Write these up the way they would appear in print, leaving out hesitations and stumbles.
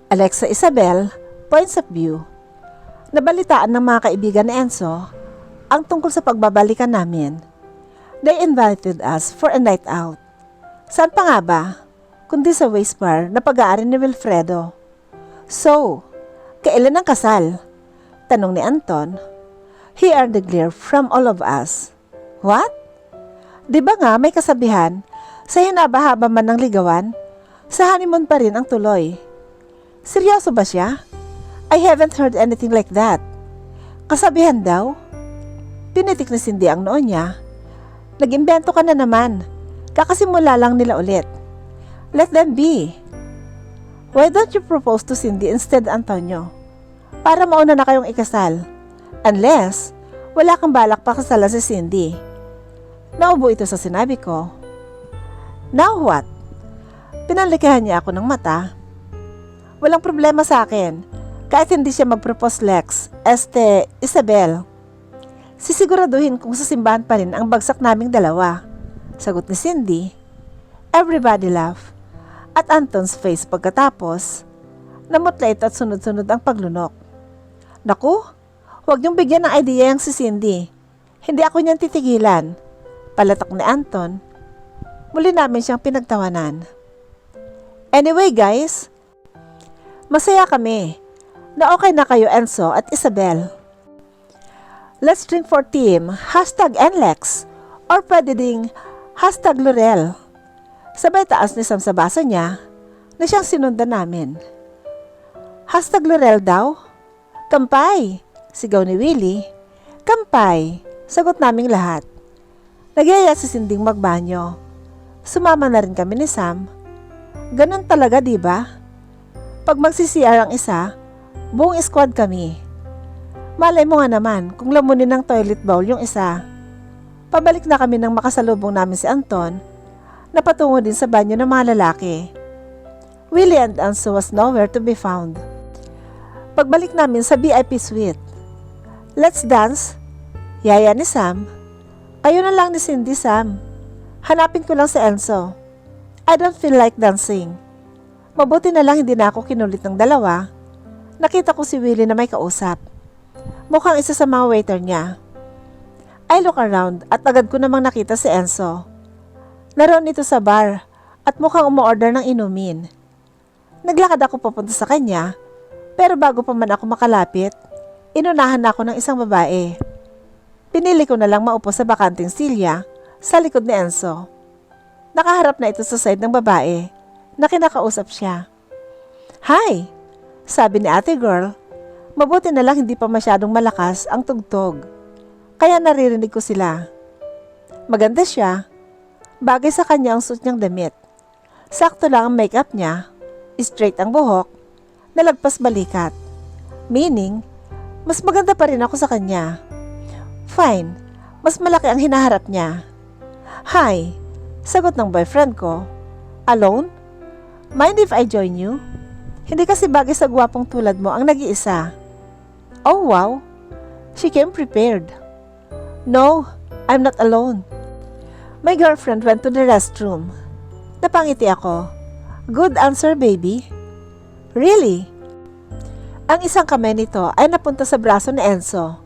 Alexa Isabel, Points of View. Nabalitaan ng mga kaibigan ni Enzo ang tungkol sa pagbabalikan namin. They invited us for a night out. Saan pa nga ba? Kundi sa Waste Bar na pag-aari ni Wilfredo. So, kailan ang kasal? Tanong ni Anton. He earned a glare from all of us. What? Di ba nga may kasabihan, sa hinaba-haba man ng ligawan, sa honeymoon pa rin ang tuloy. Seryoso ba siya? I haven't heard anything like that. Kasabihan daw? Pinitik ni Cindy ang noon niya. Nag-imbento ka na naman. Kakasimula lang nila ulit. Let them be. Why don't you propose to Cindy instead, Antonio? Para mauna na kayong ikasal. Unless, wala kang balak pa kasalan si Cindy. Naubo ito sa sinabi ko. Now what? Pinalikahan niya ako ng mata. Walang problema sa akin. Kahit hindi siya mag-propose, Lex, Isabel. Sisiguraduhin kung sa simbahan pa rin ang bagsak naming dalawa. Sagot ni Cindy. Everybody laughed. At Anton's face pagkatapos, namutla ito at sunod-sunod ang paglunok. Naku, huwag niyong bigyan ng idea yung si Cindy. Hindi ako niyan titigilan. Palatak ni Anton. Muli namin siyang pinagtawanan. Anyway guys, masaya kami na okay na kayo Enzo at Isabel. Let's drink for team, #NLEX, or pwede ding #Lorel. Sabay taas ni Sam sa baso niya na siyang sinundan namin. #Lorel daw? Kampay, sigaw ni Willie. Kampay, sagot naming lahat. Nagyaya si Sinding magbanyo. Sumama na rin kami ni Sam. Ganun talaga diba? Pag magsi-CR ang isa, buong squad kami. Malay mo nga naman kung lamunin ng toilet bowl yung isa. Pabalik na kami nang makasalubong namin si Anton na patungo din sa banyo ng mga lalaki. Willie and Enzo was nowhere to be found. Pagbalik namin sa VIP suite. Let's dance? Yaya ni Sam. Ayun na lang ni Cindy, Sam. Hanapin ko lang si Enzo. I don't feel like dancing. Mabuti na lang hindi na ako kinulit ng dalawa. Nakita ko si Willie na may kausap. Mukhang isa sa mga waiter niya. I look around at agad ko namang nakita si Enzo. Naroon ito sa bar at mukhang umu-order ng inumin. Naglakad ako papunta sa kanya, pero bago pa man ako makalapit, inunahan ako ng isang babae. Pinili ko na lang maupo sa bakanting silya sa likod ni Enzo. Nakaharap na ito sa side ng babae na kinakausap siya. Hi! Sabi ni ate girl. Mabuti na lang hindi pa masyadong malakas ang tugtog. Kaya naririnig ko sila. Maganda siya. Bagay sa kanya ang suot niyang damit. Sakto lang ang makeup niya. Straight ang buhok. Nalagpas balikat. Meaning, mas maganda pa rin ako sa kanya. Fine. Mas malaki ang hinaharap niya. Hi. Sagot ng boyfriend ko. Alone? Mind if I join you? Hindi kasi bagay sa gwapong tulad mo ang nag-iisa. Oh wow, she came prepared. No, I'm not alone. My girlfriend went to the restroom. Napangiti ako. Good answer, baby. Really? Ang isang kamay nito ay napunta sa braso ni Enzo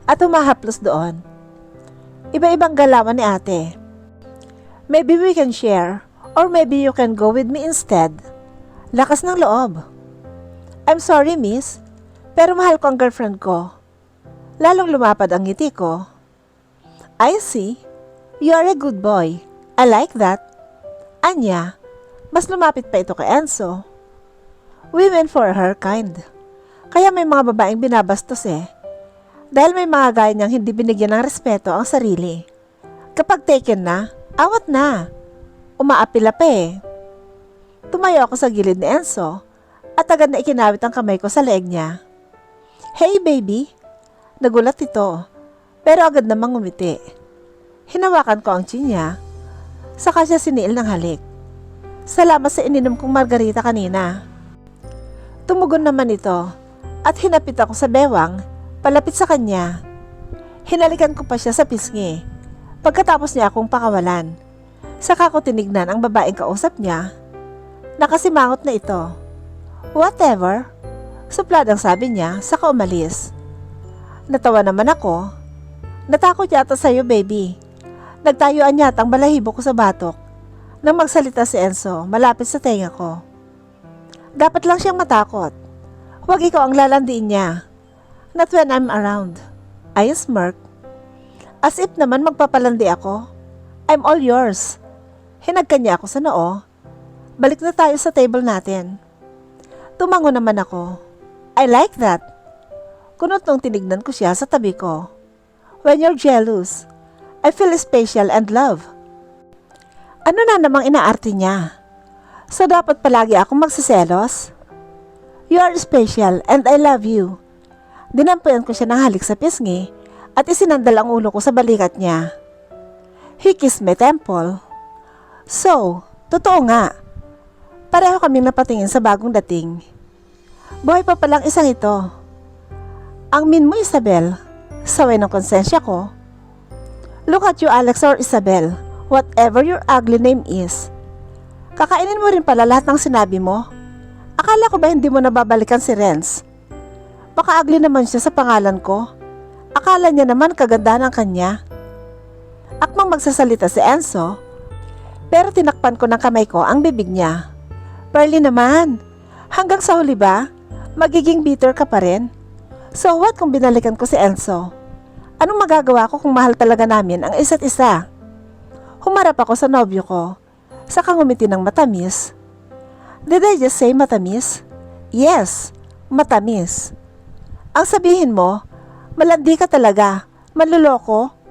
at humahaplos doon. Iba-ibang galawan ni ate. Maybe we can share or maybe you can go with me instead. Lakas ng loob. I'm sorry, miss. Pero mahal ko ang girlfriend ko. Lalong lumapad ang ngiti ko. I see. You are a good boy. I like that. Anya, mas lumapit pa ito kay Enzo. Women for her kind. Kaya may mga babaeng binabastos eh. Dahil may mga gaya niyang hindi binigyan ng respeto ang sarili. Kapag taken na, awat na. Umaapila pa eh. Tumayo ako sa gilid ni Enzo at agad na ikinawit ang kamay ko sa leeg niya. Hey baby! Nagulat ito, pero agad namang ngumiti. Hinawakan ko ang chin niya, saka siya siniil ng halik. Salamat sa ininom kong margarita kanina. Tumugon naman ito at hinapit ako sa bewang palapit sa kanya. Hinalikan ko pa siya sa pisngi pagkatapos niya akong pakawalan. Saka ko tinignan ang babaeng kausap niya. Nakasimangot na ito. Whatever. Suplad ang sabi niya, saka umalis. Natawa naman ako. Natakot yata sa'yo, baby. Nagtayuan yata ang balahibo ko sa batok. Nang magsalita si Enzo, malapit sa tenga ko. Dapat lang siyang matakot. Huwag ikaw ang lalandiin niya. Not when I'm around. I smirk. As if naman magpapalandi ako. I'm all yours. Hinagka niya ako sa noo. Balik na tayo sa table natin. Tumango naman ako. I like that. Kunot nung tinignan ko siya sa tabi ko. When you're jealous, I feel special and love. Ano na namang inaarte niya? So dapat palagi akong magsiselos? You are special and I love you. Dinampuyan ko siya ng halik sa pisngi at isinandal ang ulo ko sa balikat niya. He kissed my temple. So, totoo nga. Pareho kaming napatingin sa bagong dating. Buhay pa palang isang ito. Ang mean mo, Isabel. Saway ng konsensya ko. Look at you, Alex or Isabel. Whatever your ugly name is. Kakainin mo rin pala lahat ng sinabi mo. Akala ko ba hindi mo nababalikan si Renz? Baka ugly naman siya sa pangalan ko. Akala niya naman kaganda ng kanya. Akmang magsasalita si Enzo, pero tinakpan ko ng kamay ko ang bibig niya. Pearly naman, hanggang sa huli ba, magiging bitter ka pa rin? So what kung binalikan ko si Enzo? Anong magagawa ko kung mahal talaga namin ang isa't isa? Humarap ako sa nobyo ko, saka ngumiti ng matamis. Did I just say matamis? Yes, matamis. Ang sabihin mo, malandi ka talaga, manluloko.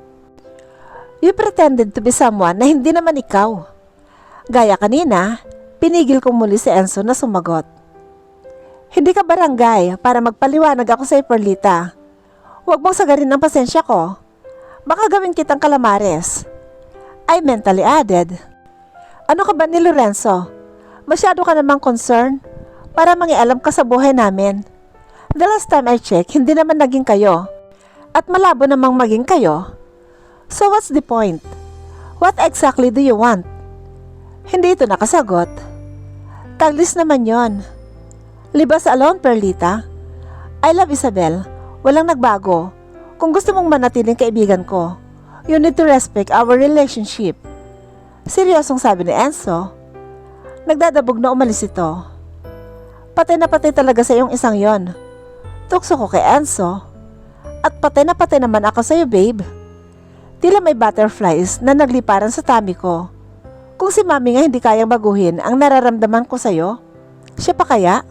You pretended to be someone na hindi naman ikaw. Gaya kanina, pinigil ko muli si Enzo na sumagot. Hindi ka barangay para magpaliwanag ako sa Perlita. Huwag mong sagarin ang pasensya ko. Baka gawin kitang kalamares. I mentally added. Ano ka ba ni Lorenzo? Masyado ka namang concern para mangialam ka sa buhay namin. The last time I checked, hindi naman naging kayo. At malabo namang maging kayo. So what's the point? What exactly do you want? Hindi ito nakasagot. Taglis naman yon. Libas alone, Perlita. I love Isabel. Walang nagbago. Kung gusto mong manatiling kaibigan ko, you need to respect our relationship. Seryosong sabi ni Enzo. Nagdadabog na umalis ito. Patay na patay talaga sa iyong isang yon. Tukso ko kay Enzo. At patay na patay naman ako sa iyo, babe. Tila may butterflies na nagliparan sa tummy ko. Kung si mami nga hindi kayang baguhin ang nararamdaman ko sa'yo, siya pa kaya?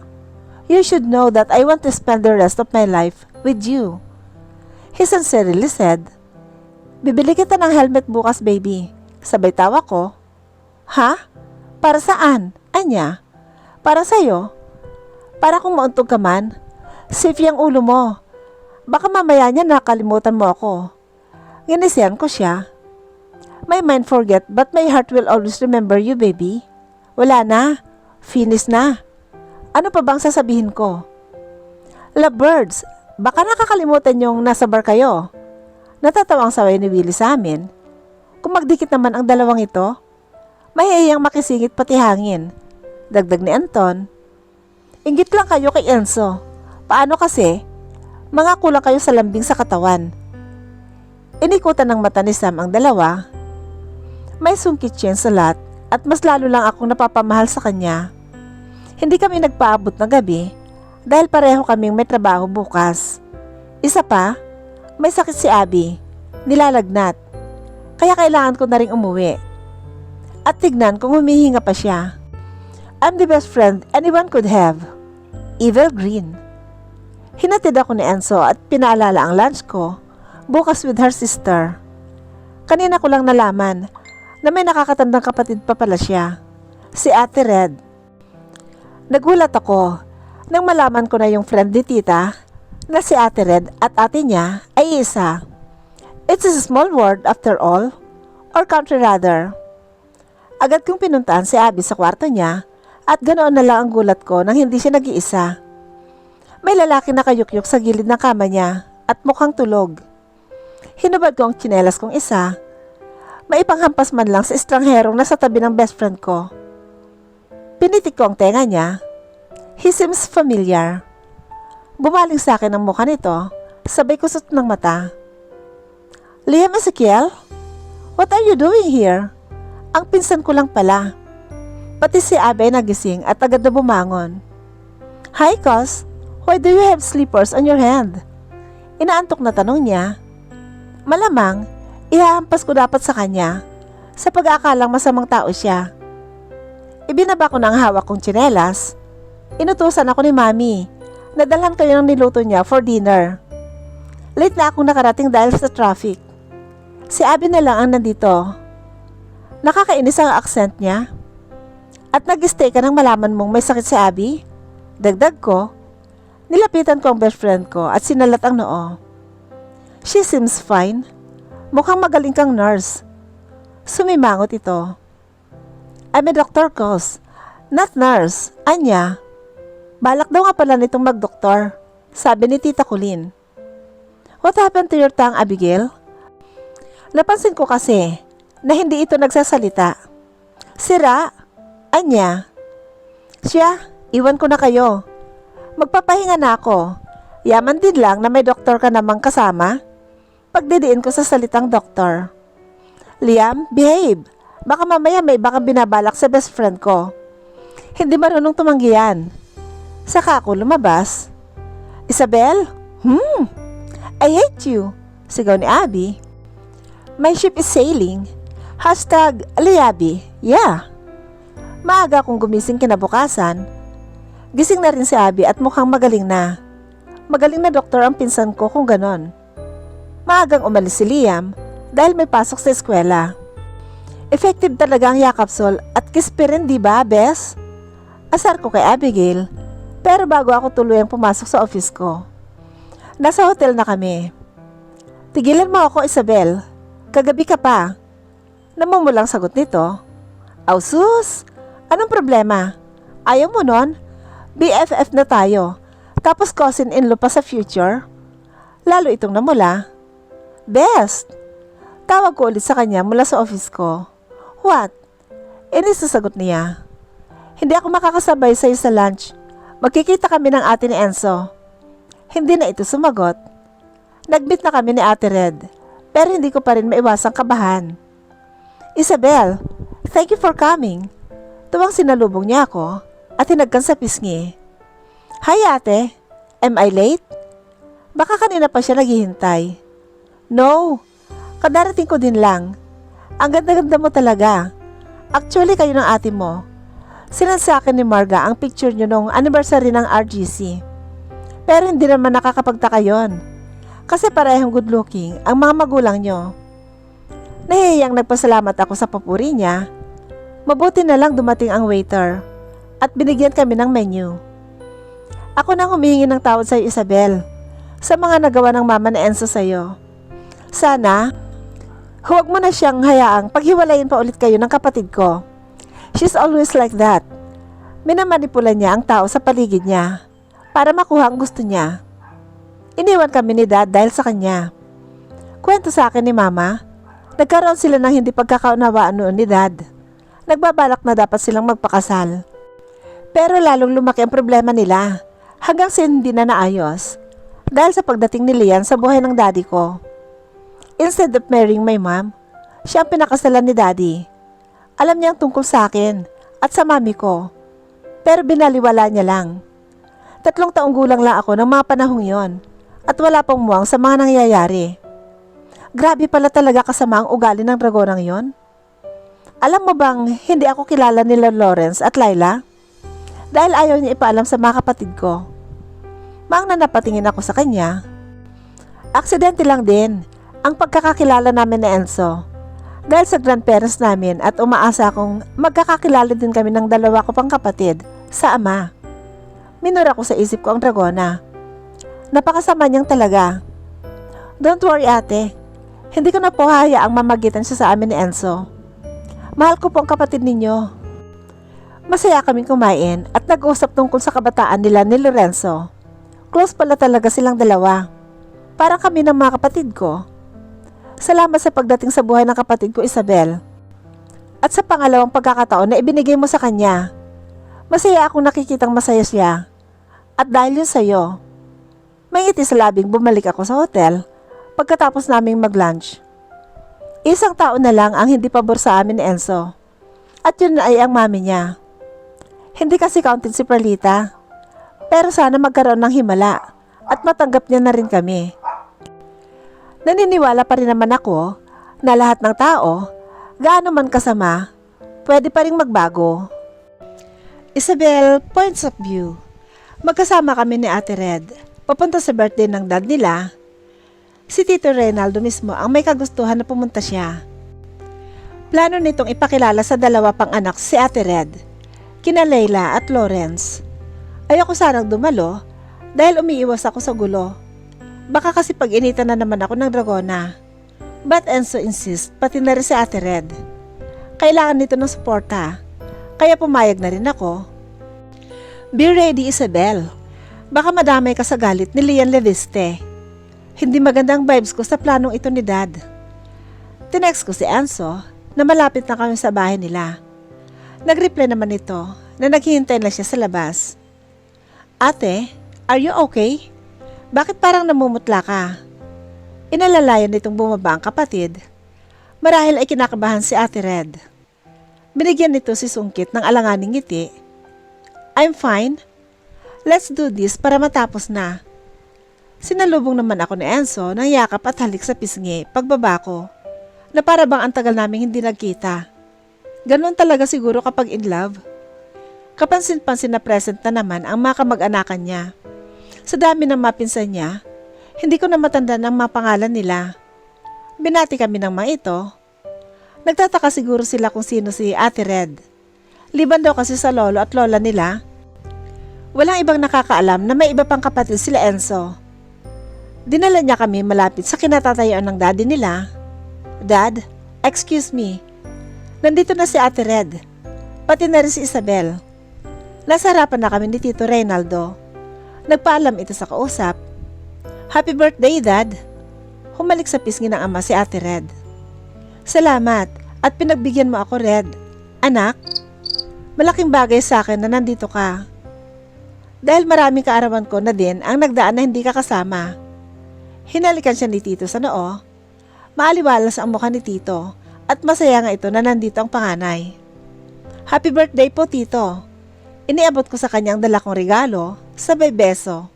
You should know that I want to spend the rest of my life with you. He sincerely said, Bibili kita ng helmet bukas, baby. Sabay tawa ko. Ha? Para saan? Anya? Para sa'yo? Para kung mauntog ka man? Safe yung ulo mo. Baka mamaya niya nakalimutan mo ako. Ginisiyan ko siya. My mind forget but my heart will always remember you, baby. Wala na. Finish na. Ano pa bang sasabihin ko? Lovebirds, baka nakakalimutan yung nasa bar kayo. Natatawang saway ni Willie sa amin. Kung magdikit naman ang dalawang ito, mahihiyang makisingit pati hangin. Dagdag ni Anton. Inggit lang kayo kay Enzo. Paano kasi? Mga kulang kayo sa lambing sa katawan. Inikutan ng mata ni Sam ang dalawa. May sungkit siya sa lahat at mas lalo lang akong napapamahal sa kanya. Hindi kami nagpaabot ng gabi dahil pareho kaming may trabaho bukas. Isa pa, may sakit si Abby, nilalagnat, kaya kailangan ko na rin umuwi. At tignan kung humihinga pa siya. I'm the best friend anyone could have. Evil Green. Hinatid ako ni Enzo at pinaalala ang lunch ko bukas with her sister. Kanina ko lang nalaman na may nakakatandang kapatid pa pala siya, si Ate Red. Nagulat ako nang malaman ko na yung friend ni Tita na si Ate Red at ate niya ay isa. It's a small world after all, or country rather. Agad kong pinuntaan si Abby sa kwarto niya at ganoon na lang ang gulat ko nang hindi siya nag-iisa. May lalaki na kayukyuk sa gilid ng kama niya at mukhang tulog. Hinubad ko ang tsinelas kong isa. Maipanghampas man lang sa estrangherong nasa tabi ng best friend ko. Pinitik ko ang tenga niya. He seems familiar. Bumaling sa akin ang mukha nito, sabay kusot ng mata. Liam Ezekiel? What are you doing here? Ang pinsan ko lang pala. Pati si Abby ay nagising at agad na bumangon. Hi, Cos. Why do you have slippers on your hand? Inaantok na tanong niya. Malamang, ihahampas ko dapat sa kanya sa pag-aakalang masamang tao siya. Ibinaba ko ng hawak kong tsinelas. Inutusan ako ni Mami na dalhan kayo ng niluto niya for dinner. Late na akong nakarating dahil sa traffic. Si Abby na lang ang nandito. Nakakainis ang accent niya. At nag-stay ka nang malaman mong may sakit si Abby? Dagdag ko. Nilapitan ko ang best friend ko at sinalat ang noo. She seems fine. Mukhang magaling kang nurse. Sumimangot ito. I'm a doctor, Cos. Not nurse. Anya. Balak daw nga pala nitong mag-doktor. Sabi ni Tita Colleen. What happened to your tongue, Abigail? Napansin ko kasi na hindi ito nagsasalita. Sira? Anya? Siya, iwan ko na kayo. Magpapahinga na ako. Yaman din lang na may doktor ka namang kasama. Pagdidiin ko sa salitang doktor. Liam, behave. Baka mamaya may iba kang binabalak sa best friend ko. Hindi marunong tumanggi yan. Saka ako lumabas. Isabel? I hate you. Sigaw ni Abby. My ship is sailing. #Liabi. Yeah. Maaga akong gumising kinabukasan. Gising na rin si Abby at mukhang magaling na. Magaling na doktor ang pinsan ko kung ganon. Maagang umalis si Liam dahil may pasok sa eskwela. Effective talaga ang yakapsol at kiss pa rin, di ba, Bes? Asar ko kay Abigail, pero bago ako tuluyang pumasok sa office ko. Nasa hotel na kami. Tigilan mo ako, Isabel. Kagabi ka pa. Namumulang sagot nito. Aw sus, anong problema? Ayaw mo nun? BFF na tayo, tapos cousin-in-law pa sa future? Lalo itong namula. Best! Tawag ko ulit sa kanya mula sa office ko. What? Inis na sagot niya. Hindi ako makakasabay sa'yo sa lunch. Magkikita kami ng ate ni Enzo. Hindi na ito sumagot. Nag-meet na kami ni Ate Red, pero hindi ko pa rin maiwasang kabahan. Isabel, thank you for coming. Tuwang sinalubong niya ako at hinagkan sa pisngi. Hi ate, am I late? Baka kanina pa siya naghihintay. No, kadarating ko din lang. Ang ganda-ganda mo talaga. Actually kayo ng ate mo. Sinan sa akin ni Marga ang picture nyo nung anniversary ng RGC. Pero hindi naman nakakapagtaka yon. Kasi parehong good looking ang mga magulang nyo. Nahihiyang nagpasalamat ako sa papuri niya. Mabuti na lang dumating ang waiter at binigyan kami ng menu. Ako nang humihingi ng tawad sa iyo, Isabel, sa mga nagawa ng mama na Enzo sa iyo. Sana, huwag mo na siyang hayaang paghiwalayin pa ulit kayo ng kapatid ko. She's always like that. Minamanipula niya ang tao sa paligid niya para makuha ang gusto niya. Iniwan kami ni Dad dahil sa kanya. Kwento sa akin ni Mama, nagkaroon sila ng hindi pagkakaunawaan noon ni Dad. Nagbabalak na dapat silang magpakasal. Pero lalong lumaki ang problema nila hanggang sa hindi na naayos dahil sa pagdating ni Lian sa buhay ng daddy ko. Instead of marrying my mom, siya ang pinakasalan ni Daddy. Alam niya ang tungkol sa akin at sa mami ko, pero binaliwala niya lang. 3 taong gulang lang ako ng mga panahong yon at wala pang muwang sa mga nangyayari. Grabe pala talaga kasama ang ugali ng dragonang yon. Alam mo bang hindi ako kilala nila Lawrence at Laila? Dahil ayaw niya ipaalam sa mga kapatid ko. Maang na napatingin ako sa kanya. Aksidente lang din ang pagkakakilala namin ni Enzo. Dahil sa grandparents namin at umaasa akong magkakakilala din kami ng 2 ko pang kapatid sa ama. Minura ko sa isip ko ang dragona. Napakasama niyang talaga. Don't worry ate, hindi ko na po hayaang mamagitan siya sa amin ni Enzo. Mahal ko po ang kapatid ninyo. Masaya kaming kumain at nag-usap tungkol sa kabataan nila ni Lorenzo. Close pala talaga silang 2. Parang kami ng mga kapatid ko. Salamat sa pagdating sa buhay ng kapatid ko, Isabel. At sa pangalawang pagkakataon na ibinigay mo sa kanya. Masaya akong nakikitang masaya siya. At dahil yun sa'yo, may ngiti sa labing bumalik ako sa hotel pagkatapos naming mag-lunch. Isang tao na lang ang hindi pabor sa amin ni Enzo. At yun ay ang mami niya. Hindi kasi counted si Perlita. Pero sana magkaroon ng himala at matanggap niya na rin kami. Naniniwala pa rin naman ako na lahat ng tao, gaano man kasama, pwede pa rin magbago. Isabel, points of view. Magkasama kami ni Ate Red. Papunta sa birthday ng dad nila. Si Tito Reynaldo mismo ang may kagustuhan na pumunta siya. Plano nitong ipakilala sa dalawa pang anak si Ate Red, kina Leila at Lawrence. Ayoko sanang dumalo dahil umiiwas ako sa gulo. Baka kasi pag-initan na naman ako ng dragona. But Enzo insists pati na rin si Ate Red. Kailangan nito ng suporta, kaya pumayag na rin ako. Be ready, Isabel. Baka madamay ka sa galit ni Lian Leviste. Hindi magandang vibes ko sa planong ito ni Dad. Tinext ko si Enzo na malapit na kami sa bahay nila. Nag-reply naman ito na naghihintay na siya sa labas. Ate, are you okay? Bakit parang namumutla ka? Inalalayan nitong bumaba ang kapatid. Marahil ay kinakabahan si Ate Red. Binigyan nito si Sungkit ng alanganing ngiti. I'm fine. Let's do this para matapos na. Sinalubong naman ako ni Enzo ng yakap at halik sa pisngi pagbaba ko, na para bang ang tagal naming hindi nagkita. Ganon talaga siguro kapag in love. Kapansin-pansin na present na naman ang mga kamag-anakan niya. Sa dami ng mapinsan niya, hindi ko na matanda ng mga pangalan nila. Binati kami ng mga ito. Nagtataka siguro sila kung sino si Ate Red. Liban daw kasi sa lolo at lola nila. Walang ibang nakakaalam na may iba pang kapatid sila Enzo. Dinala niya kami malapit sa kinatatayuan ng daddy nila. Dad, excuse me. Nandito na si Ate Red. Pati na rin si Isabel. Nasa harapan na kami ni Tito Reynaldo. Nagpaalam ito sa kausap. Happy birthday, Dad. Humalik sa pisngi ng ama si Ate Red. Salamat at pinagbigyan mo ako, Red. Anak, malaking bagay sa akin na nandito ka. Dahil maraming kaarawan ko na din ang nagdaan na hindi ka kasama. Hinalikan siya ni Tito sa noo. Maaliwalas ang mukha ni Tito at masaya nga ito na nandito ang panganay. Happy birthday po, Tito. Iniabot ko sa kanyang dala kong regalo, sabay beso.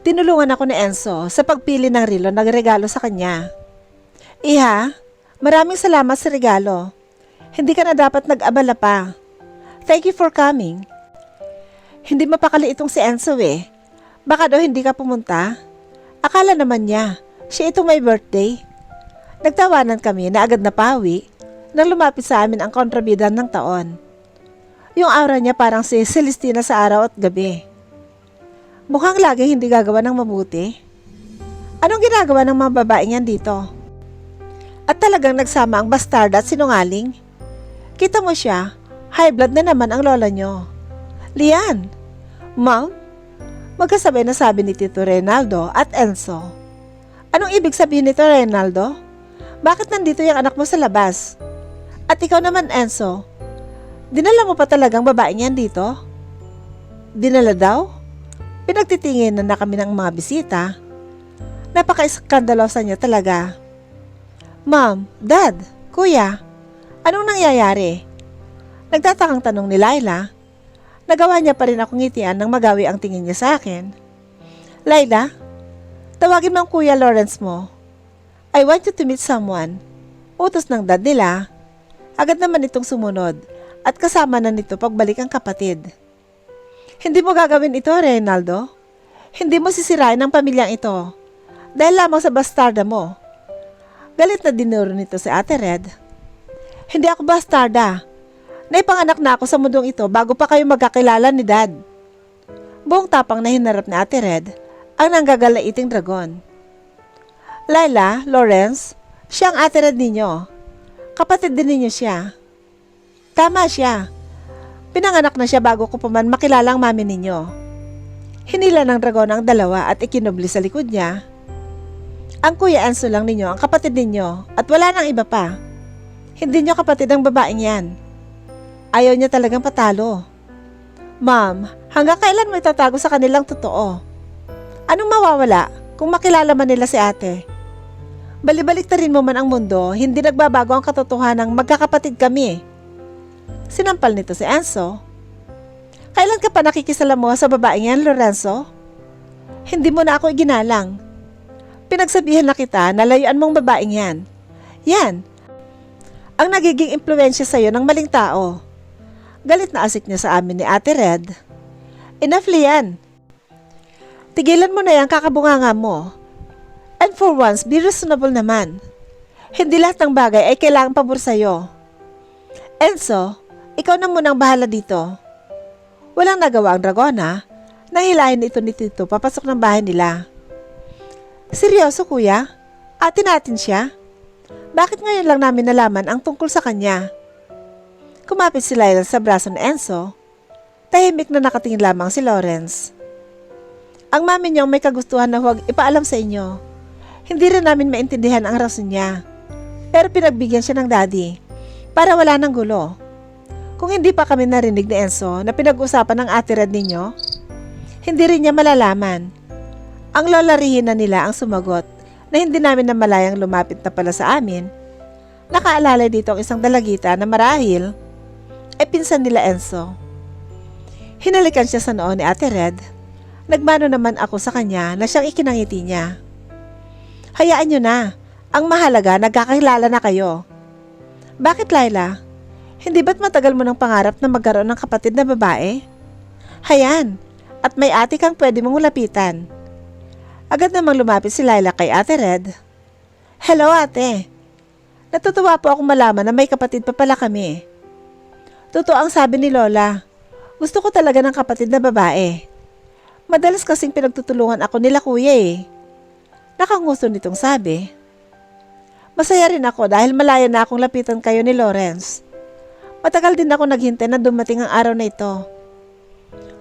Tinulungan ako ni Enzo sa pagpili ng relo na regalo sa kanya. Iha, maraming salamat sa regalo. Hindi ka na dapat nag-abala pa. Thank you for coming. Hindi mapakali itong si Enzo eh. Baka daw hindi ka pumunta. Akala naman niya, siya itong may birthday. Nagtawanan kami na agad napawi nang lumapit sa amin ang kontrabida ng taon. Yung aura niya parang si Celestina sa araw at gabi. Mukhang laging hindi gagawa ng mabuti. Anong ginagawa ng mga babaeng yan dito? At talagang nagsama ang bastarda at sinungaling? Kita mo siya, high blood na naman ang lola nyo. Lian, Ma'am, magkasabay na sabi ni Tito Reynaldo at Enzo. Anong ibig sabihin nito, Reynaldo? Bakit nandito yung anak mo sa labas? At ikaw naman, Enzo, dinala mo pa talagang babaeng yan dito? Dinala daw? Pinagtitingin na kami ng mga bisita. Napaka-iskandalosa niya talaga. Ma'am, Dad, Kuya, anong nangyayari? Nagtatakang tanong ni Laila. Nagawa niya pa rin akong ngitian nang magawi ang tingin niya sa akin. Laila, tawagin mo ang Kuya Lawrence mo. I want you to meet someone. Utos ng dad nila. Agad naman itong sumunod at kasama na nito pagbalik ang kapatid. Hindi mo gagawin ito, Reynaldo. Hindi mo sisirain ang pamilyang ito dahil lamang sa bastarda mo. Galit na dinuro nito si Ate Red. Hindi ako bastarda. Naipanganak na ako sa mundong ito bago pa kayo magkakilala ni Dad. Buong tapang na hinarap ni Ate Red ang nanggagalaiting dragon. Laila, Lawrence, siya ang Ate Red ninyo. Kapatid din ninyo siya. Tama siya. Pinanganak na siya bago ko pa man makilala ang mami ninyo. Hinila ng dragon ang dalawa at ikinubli sa likod niya. Ang Kuya Enzo lang ninyo ang kapatid ninyo at wala nang iba pa. Hindi nyo kapatid ang babaeng yan. Ayaw niya talagang patalo. Ma'am, hanggang kailan mo itatago sa kanilang totoo? Anong mawawala kung makilala man nila si ate? Balibalik rin mo man ang mundo, hindi nagbabago ang katotohanang magkakapatid kami. Sinampal nito si Enzo. Kailan ka pa nakikisalamuha sa babaeng yan, Lorenzo? Hindi mo na ako iginalang. Pinagsabihan na kita na layuan mong babaeng yan. Yan, ang nagiging impluwensya sa'yo ng maling tao. Galit na asik niya sa amin ni Ate Red. Enough, Lian. Tigilan mo na yung kakabunganga mo. And for once, be reasonable naman. Hindi lahat ng bagay ay kailangang pabor sa'yo. Enzo, ikaw na munang bahala dito. Walang nagawa ang Dragona na hilahin ito ni Tito papasok ng bahay nila. Seryoso kuya? Atin natin siya? Bakit ngayon lang namin nalaman ang tungkol sa kanya? Kumapit si Lila sa braso ni Enzo. Tahimik na nakatingin lamang si Lawrence. Ang mami niyong may kagustuhan na huwag ipaalam sa inyo. Hindi rin namin maintindihan ang rason niya. Pero pinagbigyan siya ng daddy para wala ng gulo. Kung hindi pa kami narinig ni Enzo na pinag-usapan ng Ate Red ninyo, hindi rin niya malalaman. Ang lola Regina nila ang sumagot na hindi namin namalayang lumapit na pala sa amin. Nakaalalay dito ang isang dalagita na marahil ay pinsan nila Enzo. Hinalikan siya sa noo ni Ate Red. Nagmano naman ako sa kanya na siyang ikinangiti niya. Hayaan niyo na. Ang mahalaga, nagkakilala na kayo. Bakit, Laila? Hindi ba't matagal mo ng pangarap na magkaroon ng kapatid na babae? Hayan, at may ate kang pwede mong lapitan. Agad namang lumapit si Laila kay Ate Red. Hello, ate. Natutuwa po akong malaman na may kapatid pa pala kami. Totoo ang sabi ni Lola. Gusto ko talaga ng kapatid na babae. Madalas kasing pinagtutulungan ako nila kuya eh. Nakanguso nitong sabi. Masaya rin ako dahil malaya na akong lapitan kayo ni Lawrence. Matagal din ako naghintay na dumating ang araw na ito.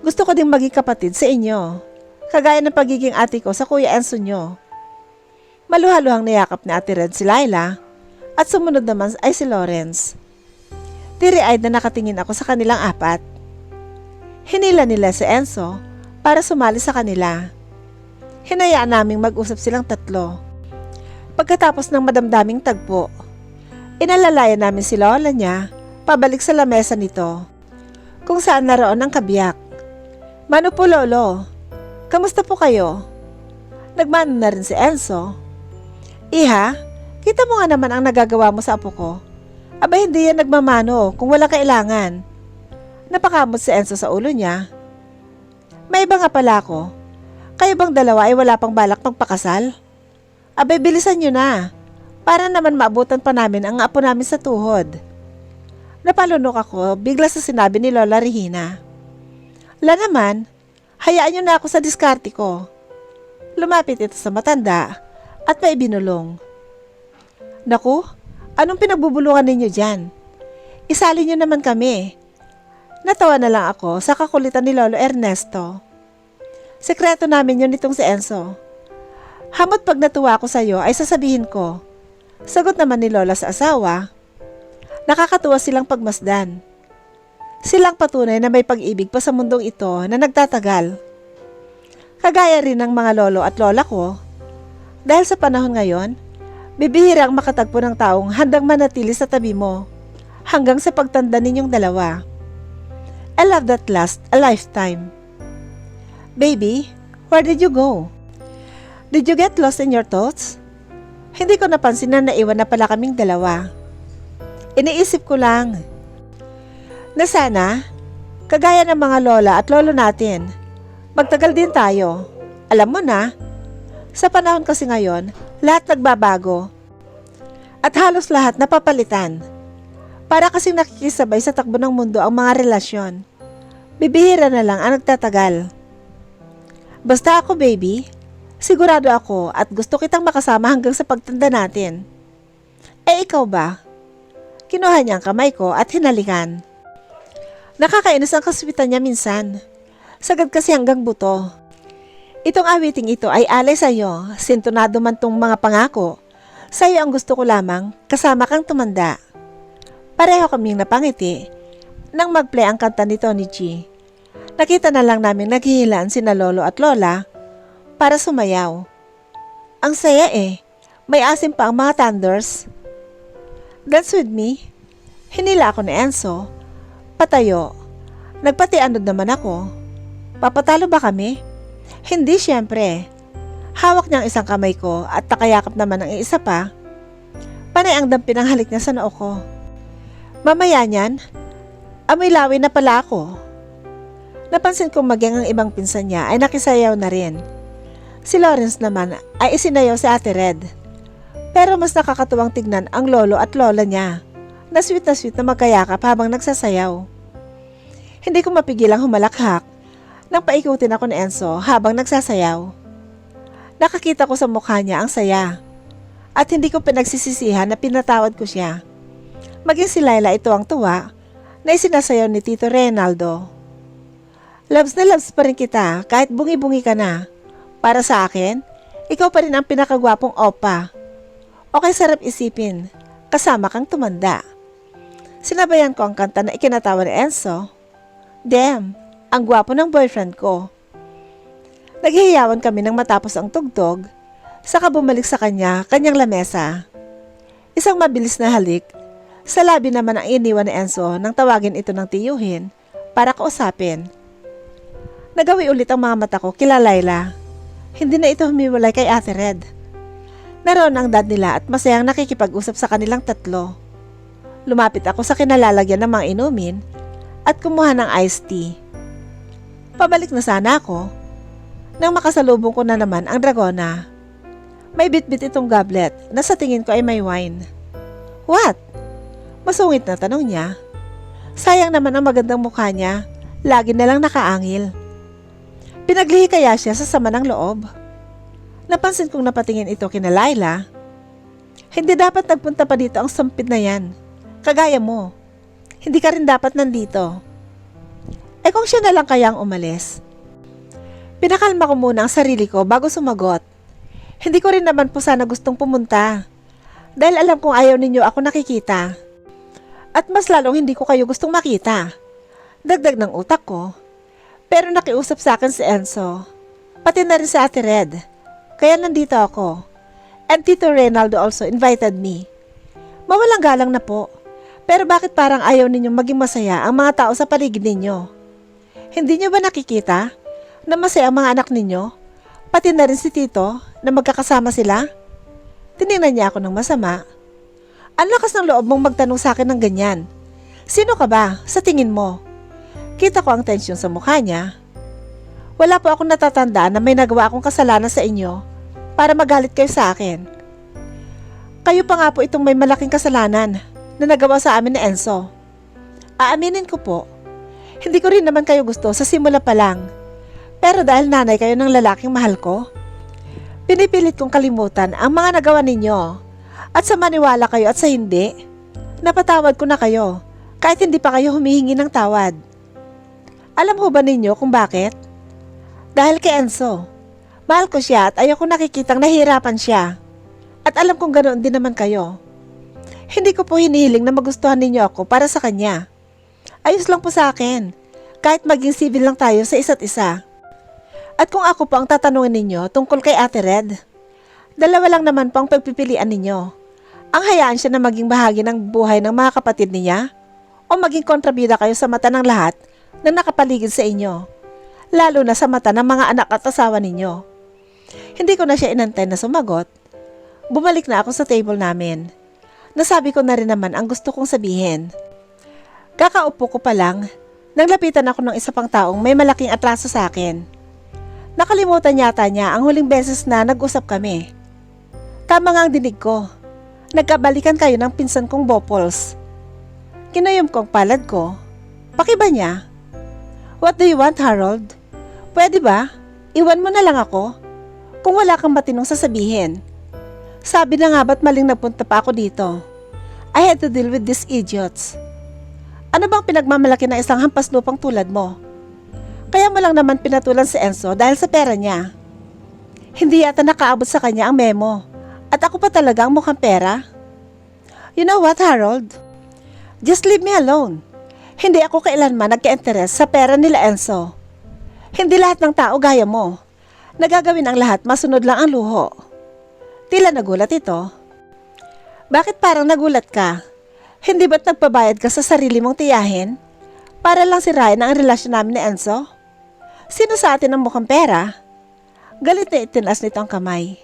Gusto ko ding maging kapatid sa inyo. Kagaya ng pagiging ate ko sa kuya Enzo nyo. Maluhaluhang niyakap ni Ate Red si Laila at sumunod naman ay si Lawrence. Tiri-eyed na nakatingin ako sa kanilang apat. Hinila nila si Enzo para sumali sa kanila. Hinayaan naming mag-usap silang tatlo. Pagkatapos ng madamdaming tagpo, inalalayan namin si lola niya pabalik sa lamesa nito, kung saan naroon ang kabiyak. Mano po lolo, kamusta po kayo? Nagmano na rin si Enzo. Iha, kita mo nga naman ang nagagawa mo sa apo ko. Aba hindi yan nagmamano kung wala kailangan. Napakamot si Enzo sa ulo niya. May iba nga pala ako. Kayo bang dalawa ay wala pang balak magpakasal? Abay bilisan nyo na. Para naman maabutan pa namin ang apo namin sa tuhod. Napalunok ako bigla sa sinabi ni Lola Regina. La naman, hayaan nyo na ako sa diskarte ko. Lumapit ito sa matanda at may binulong. Naku, anong pinagbubulungan ninyo dyan? Isali nyo naman kami. Natawa na lang ako sa kakulitan ni Lolo Ernesto. Sekreto namin yun nitong si Enzo. Hamot pag natuwa ako sa iyo ay sasabihin ko. Sagot naman ni Lola sa asawa. Nakakatuwa silang pagmasdan. Silang patunay na may pag-ibig pa sa mundong ito na nagtatagal. Kagaya rin ng mga lolo at lola ko. Dahil sa panahon ngayon, bibihirang makatagpo ng taong handang manatili sa tabi mo hanggang sa pagtanda ninyong dalawa. I love that last a lifetime. Baby, where did you go? Did you get lost in your thoughts? Hindi ko napansin na naiwan na pala kaming dalawa. Iniisip ko lang na sana, kagaya ng mga lola at lolo natin, magtagal din tayo. Alam mo na, sa panahon kasi ngayon, lahat nagbabago. At halos lahat napapalitan. Para kasing nakikisabay sa takbo ng mundo ang mga relasyon. Bibihira na lang ang nagtatagal. Basta ako baby, sigurado ako at gusto kitang makasama hanggang sa pagtanda natin. Eh ikaw ba? Kinuha niya ang kamay ko at hinalikan. Nakakainis ang kaswitan niya minsan. Sagad kasi hanggang buto. Itong awiting ito ay alay sa iyo, sintonado man tong mga pangako. Sa iyo ang gusto ko lamang, kasama kang tumanda. Pareho kaming napangiti nang mag-play ang kanta ni Tony G Nakita na lang namin naghihilaan sina lolo at lola para sumayaw. Ang saya may asim pa ang mga thunders. Dance with me. Hinila ako ni Enzo. Patayo. Nagpatianod naman ako. Papatalo ba kami? Hindi syempre. Hawak niya ang isang kamay ko at nakayakap naman ang isa pa. Panay ang dampi ng halik niya sa noo ko. Mamaya niyan, amoy lawi na pala ako. Napansin kong maging ang ibang pinsan niya ay nakisayaw na rin. Si Lawrence naman ay isinayaw si Ate Red. Pero mas nakakatuwang tignan ang lolo at lola niya na sweet na magkayakap habang nagsasayaw. Hindi ko mapigilang humalakhak nang paikutin ako ni Enzo habang nagsasayaw. Nakakita ko sa mukha niya ang saya at hindi ko pinagsisisihan na pinatawad ko siya. Maging si Laila ito ang tuwa na isinasayaw ni Tito Reynaldo. Loves na loves pa rin kita kahit bungi-bungi ka na. Para sa akin, ikaw pa rin ang pinakagwapong opa. Okay, sarap isipin, kasama kang tumanda. Sinabayan ko ang kanta na ikinatawa ni Enzo. Damn, ang gwapo ng boyfriend ko. Naghihiyawan kami nang matapos ang tugtog, saka bumalik sa kanyang lamesa. Isang mabilis na halik, sa labi naman ang iniwan ni Enzo nang tawagin ito ng tiyuhin para kausapin. Nagawi ulit ang mga mata ko kila Laila. Hindi na ito humiwalay kay Ate Red. Naroon ang dad nila at masayang nakikipag-usap sa kanilang tatlo. Lumapit ako sa kinalalagyan ng mga inumin at kumuha ng iced tea. Pabalik na sana ako nang makasalubong ko na naman ang Dragona. May bitbit itong goblet na sa tingin ko ay may wine. What? Masungit na tanong niya. Sayang naman ang magandang mukha niya, lagi na lang nakaangil. Pinaglihi kaya siya sa sama ng loob? Napansin kong napatingin ito kina Laila. Hindi dapat nagpunta pa dito ang sampid na yan. Kagaya mo. Hindi ka rin dapat nandito. Kung siya na lang kayang umalis. Pinakalma ko muna ang sarili ko bago sumagot. Hindi ko rin naman po sana gustong pumunta. Dahil alam kong ayaw ninyo ako nakikita. At mas lalong hindi ko kayo gustong makita. Dagdag ng utak ko. Pero nakiusap sa akin si Enzo. Pati na rin si Ate Red. Kaya nandito ako. And Tito Reynaldo also invited me. Mawalang galang na po. Pero bakit parang ayaw ninyong maging masaya ang mga tao sa paligid ninyo? Hindi nyo ba nakikita na masaya ang mga anak ninyo? Pati na rin si Tito na magkakasama sila? Tinignan niya ako ng masama. Ang lakas ng loob mong magtanong sa akin ng ganyan. Sino ka ba sa tingin mo? Kita ko ang tensyon sa mukha niya. Wala po akong natatandaan na may nagawa akong kasalanan sa inyo para magalit kayo sa akin. Kayo pa nga po itong may malaking kasalanan na nagawa sa amin ni Enzo. Aaminin ko po, hindi ko rin naman kayo gusto sa simula pa lang. Pero dahil nanay kayo ng lalaking mahal ko, pinipilit kong kalimutan ang mga nagawa ninyo. At sa maniwala kayo at sa hindi, napatawad ko na kayo kahit hindi pa kayo humihingi ng tawad. Alam ho ba ninyo kung bakit? Dahil kay Enzo. Mahal ko siya at ayoko nakikitang nahihirapan siya. At alam kong ganoon din naman kayo. Hindi ko po hinihiling na magustuhan ninyo ako para sa kanya. Ayos lang po sa akin, kahit maging civil lang tayo sa isa't isa. At kung ako po ang tatanungin ninyo tungkol kay Ate Red, dalawa lang naman po ang pagpipilian ninyo. Ang hayaan siya na maging bahagi ng buhay ng mga kapatid niya o maging kontrabida kayo sa mata ng lahat na nakapaligid sa inyo, lalo na sa mata ng mga anak at asawa ninyo. Hindi ko na siya inantay na sumagot. Bumalik na ako sa table namin. Nasabi ko na rin naman ang gusto kong sabihin. Kakaupo ko pa lang, nang lapitan ako ng isa pang taong may malaking atraso sa akin. Nakalimutan yata niya ang huling beses na nag-usap kami. Tama nga ang dinig ko. Nagkabalikan kayo ng pinsan kong Bopols. Kinayom ko ang palad ko. Pakiba niya. What do you want, Harold? Pwede ba? Iwan mo na lang ako. Kung wala kang matinong sasabihin. Sabi na nga ba't maling nagpunta pa ako dito? I had to deal with these idiots. Ano bang pinagmamalaki ng isang hampas lupang tulad mo? Kaya mo lang naman pinatulan si Enzo dahil sa pera niya. Hindi yata nakaabot sa kanya ang memo. At ako pa talaga ang mukhang pera. You know what, Harold? Just leave me alone. Hindi ako kailanman nagka-interes sa pera nila Enzo. Hindi lahat ng tao gaya mo. Nagagawin ang lahat, masunod lang ang luho. Tila nagulat ito. Bakit parang nagulat ka? Hindi ba't nagpabayad ka sa sarili mong tiyahin? Para lang sirain ang relasyon namin ni Enzo? Sino sa atin ang mukhang pera? Galit na itinas nito ang kamay.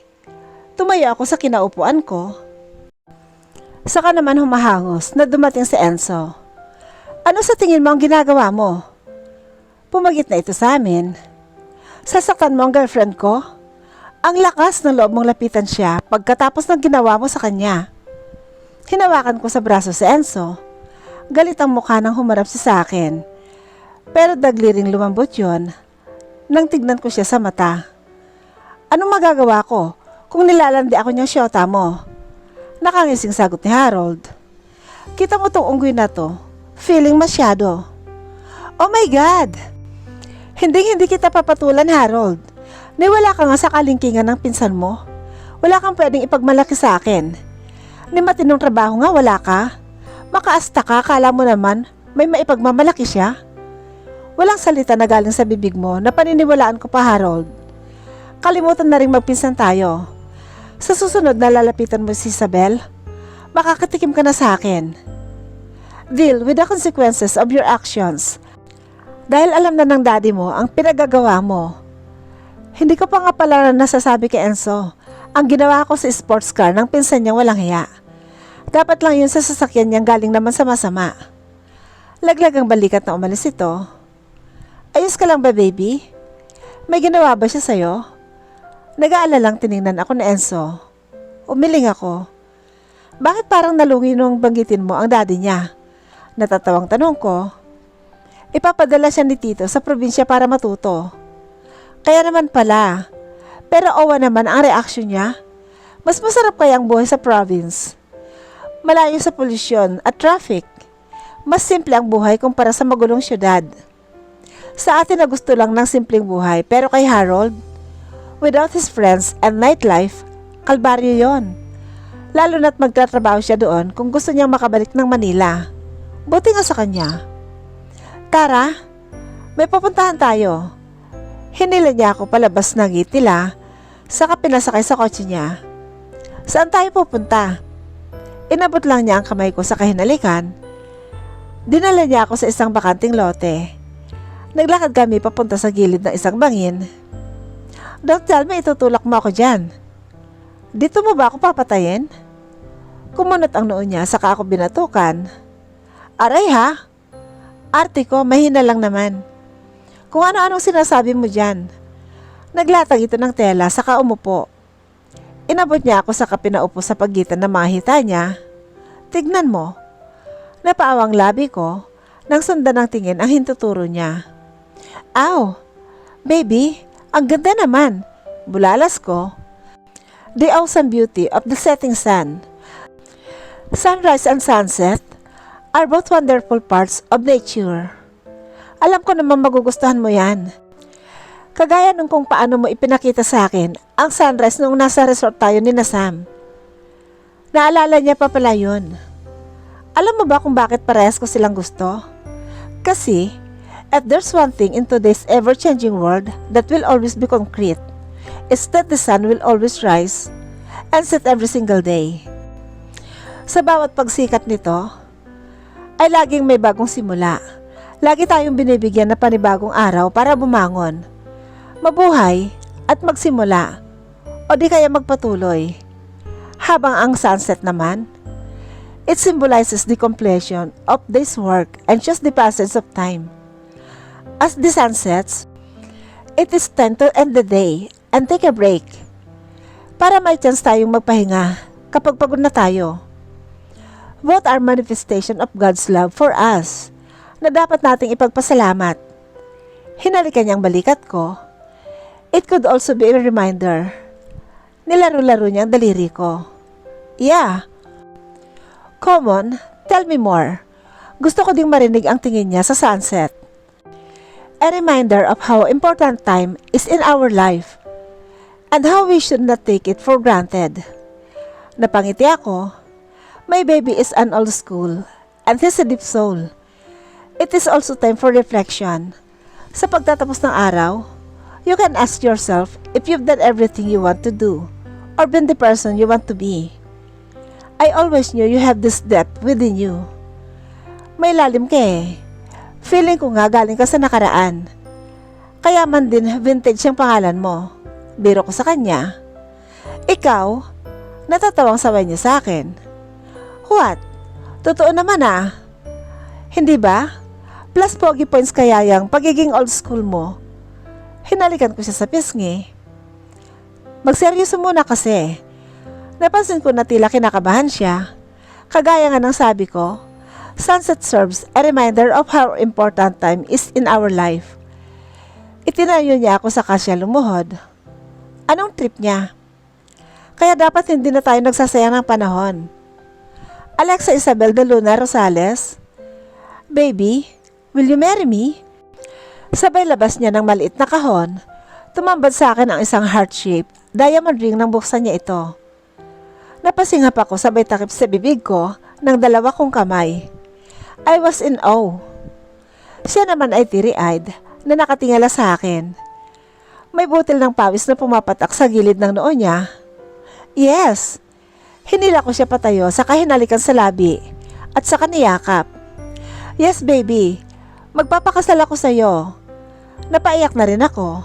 Tumayo ako sa kinaupuan ko. Saka naman humahangos na dumating si Enzo. Ano sa tingin mo ang ginagawa mo? Pumagit na ito sa amin. Sasaktan mo ang girlfriend ko? Ang lakas ng loob mong lapitan siya pagkatapos ng ginawa mo sa kanya. Hinawakan ko sa braso si Enzo. Galit ang mukha nang humarap siya sa akin. Pero dagli ring lumambot yon nang tignan ko siya sa mata. Anong magagawa ko kung nilalandi ako niyang syota mo? Nakangising sagot ni Harold. Kita mo tong unggoy na to. Feeling masyado. Oh my God! Hindi kita papatulan, Harold. Wala ka nga sa kalingkingan ng pinsan mo. Wala kang pwedeng ipagmalaki sa akin. Ni matinong trabaho nga wala ka. Makaasta ka, kala mo naman may maipagmamalaki siya. Walang salita na galing sa bibig mo na paniniwalaan ko pa, Harold. Kalimutan na rin magpinsan tayo. Sa susunod na lalapitan mo si Isabel, makakatikim ka na sa akin. Deal with the consequences of your actions. Dahil alam na ng daddy mo ang pinagagawa mo. Hindi ko pa nga pala nasasabi kay Enzo ang ginawa ko sa sports car ng pinsan niyang walang hiya. Dapat lang yun sa sasakyan niyang galing naman sa masama. Laglag ang balikat na umalis ito. Ayos ka lang ba, baby? May ginawa ba siya sa'yo? Nag-aalalang tiningnan ako ni Enzo. Umiling ako. Bakit parang nalugi nung banggitin mo ang daddy niya? Natatawang tanong ko. Ipapadala siya ni Tito sa probinsya para matuto. Kaya naman pala. Pero owa naman ang reaksyon niya. Mas masarap kaya ang buhay sa province. Malayo sa polusyon at traffic. Mas simple ang buhay kumpara sa magulong syudad. Sa atin na gusto lang ng simpleng buhay, pero kay Harold, without his friends and nightlife, kalbaryo yon. Lalo na't magtatrabaho siya doon kung gusto niyang makabalik ng Manila. Buti nga sa kanya. Tara, may pupuntahan tayo. Hinila niya ako palabas ng gate nila, saka pinasakay sa kotse niya. Saan tayo pupunta? Inabot lang niya ang kamay ko sa kahinalikan. Dinala niya ako sa isang bakanting lote. Naglakad kami papunta sa gilid ng isang bangin. Don't tell me itutulak mo ako dyan. Dito mo ba ako papatayin? Kumunot ang noo niya, saka ako binatukan. Aray ha? Arte ko, mahina lang naman. Kung ano-anong sinasabi mo dyan. Naglatag ito ng tela, saka umupo. Inabot niya ako sa pinaupo sa pagitan ng mga hita niya. Tignan mo. Napaawang labi ko nang sundan ng tingin ang hintuturo niya. Aw, baby, ang ganda naman. Bulalas ko. The awesome beauty of the setting sun. Sunrise and sunset are both wonderful parts of nature. Alam ko naman magugustuhan mo yan. Kagaya nung kung paano mo ipinakita sa akin ang sunrise nung nasa resort tayo ni Sam. Naalala niya pa pala yun. Alam mo ba kung bakit parehas ko silang gusto? Kasi, if there's one thing in today's ever-changing world that will always be concrete, it's that the sun will always rise and set every single day. Sa bawat pagsikat nito, ay laging may bagong simula. Lagi tayong binibigyan na panibagong araw para bumangon, mabuhay at magsimula, o di kaya magpatuloy. Habang ang sunset naman, it symbolizes the completion of day's work and just the passage of time. As the sun sets, it is time to end the day and take a break para may chance tayong magpahinga kapag pagod na tayo. Both are manifestation of God's love for us na dapat nating ipagpasalamat. Hinalikan niyang balikat ko. It could also be a reminder. Nilaro-laro niya ang daliri ko. Yeah. Come on, tell me more. Gusto ko ding marinig ang tingin niya sa sunset. A reminder of how important time is in our life and how we should not take it for granted. Napangiti ako. My baby is an old school and has a deep soul. It is also time for reflection. Sa pagtatapos ng araw, you can ask yourself if you've done everything you want to do or been the person you want to be. I always knew you have this depth within you. May lalim ka eh. Feeling ko nga galing ka sa nakaraan. Kaya man din vintage ang pangalan mo. Biro ko sa kanya. Ikaw, natatawang saway niya sa akin. What? Totoo naman ah. Hindi ba? Plus pogi points kaya yung pagiging old school mo. Hinalikan ko siya sa pisngi. Magseryoso muna kasi. Napansin ko na tila kinakabahan siya. Kagaya nga ng sabi ko, sunset serves a reminder of how important time is in our life. Itinayo niya ako sa kasya lumuhod. Anong trip niya? Kaya dapat hindi na tayo nagsasayang ng panahon. Alexa Isabel de Luna Rosales, Baby, will you marry me? Sabay labas niya ng maliit na kahon. Tumambad sa akin ang isang heart-shaped diamond ring nang buksan niya ito. Napasingap ako sabay takip sa bibig ko ng dalawa kong kamay. I was in awe. Siya naman ay teary-eyed na nakatingala sa akin. May butil ng pawis na pumapatak sa gilid ng noo niya. Yes. Hinila ko siya patayo saka hinalikan sa labi at saka niyakap. Yes baby, magpapakasal ako sa iyo. Napaiyak na rin ako.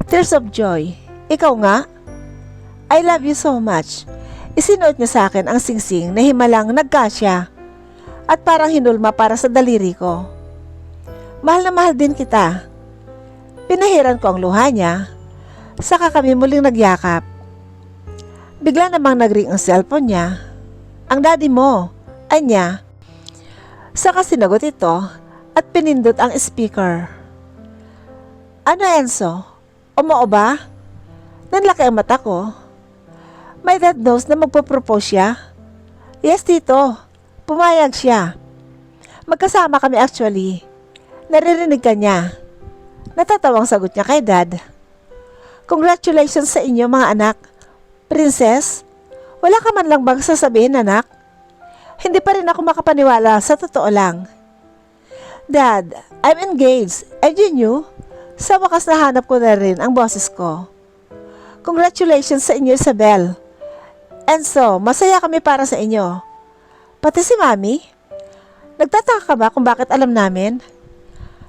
Tears of joy. Ikaw nga? I love you so much. Isinuot niya sa akin ang singsing na himalang nagkasya at parang hinulma para sa daliri ko. Mahal na mahal din kita. Pinahiran ko ang luha niya. Saka kami muling nagyakap. Bigla namang nag-ring ang cellphone niya. Ang daddy mo, anya. Saka sinagot ito at pinindot ang speaker. Ano Enzo? Umoo ba? Nanlaki ang mata ko. My dad knows na magpo-propose siya. Yes, tito. Pumayag siya. Magkasama kami actually. Naririnig ka niya. Natatawang sagot niya kay dad. Congratulations sa inyo mga anak. Princess, wala ka man lang bang sasabihin anak? Hindi pa rin ako makapaniwala sa totoo lang. Dad, I'm engaged. And you knew? Sa wakas nahanap ko na rin ang boses ko. Congratulations sa inyo Isabel. And so, masaya kami para sa inyo. Pati si Mami? Nagtataka ka ba kung bakit alam namin?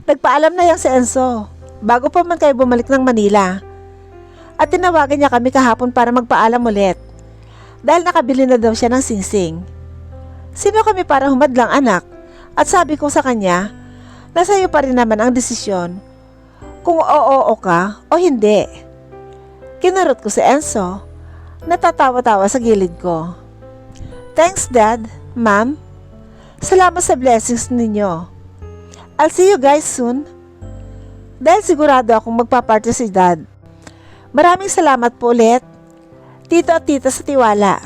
Nagpaalam na yan si Enzo, bago pa man kayo bumalik ng Manila. At tinawagan niya kami kahapon para magpaalam ulit. Dahil nakabili na daw siya ng singsing. Sino kami para humadlang anak? At sabi ko sa kanya, nasa iyo pa rin naman ang desisyon. Kung oo ka o hindi. Kinurot ko si Enzo. Natatawa-tawa sa gilid ko. Thanks Dad, Ma'am. Salamat sa blessings ninyo. I'll see you guys soon. Dahil sigurado akong magpaparty si Dad. Maraming salamat po ulit. Tito at tita sa tiwala.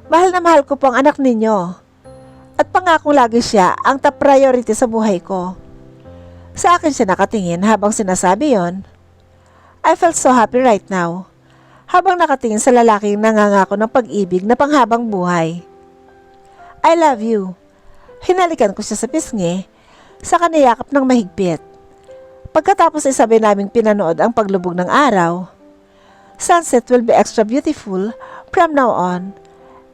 Mahal na mahal ko po ang anak ninyo. At pangakong lagi siya ang top priority sa buhay ko. Sa akin siya nakatingin habang sinasabi yon. I felt so happy right now. Habang nakatingin sa lalaking nangangako ng pag-ibig na panghabang buhay. I love you. Hinalikan ko siya sa pisngi, saka niyakap ng mahigpit. Pagkatapos ay sabay naming pinanood ang paglubog ng araw. Sunset will be extra beautiful from now on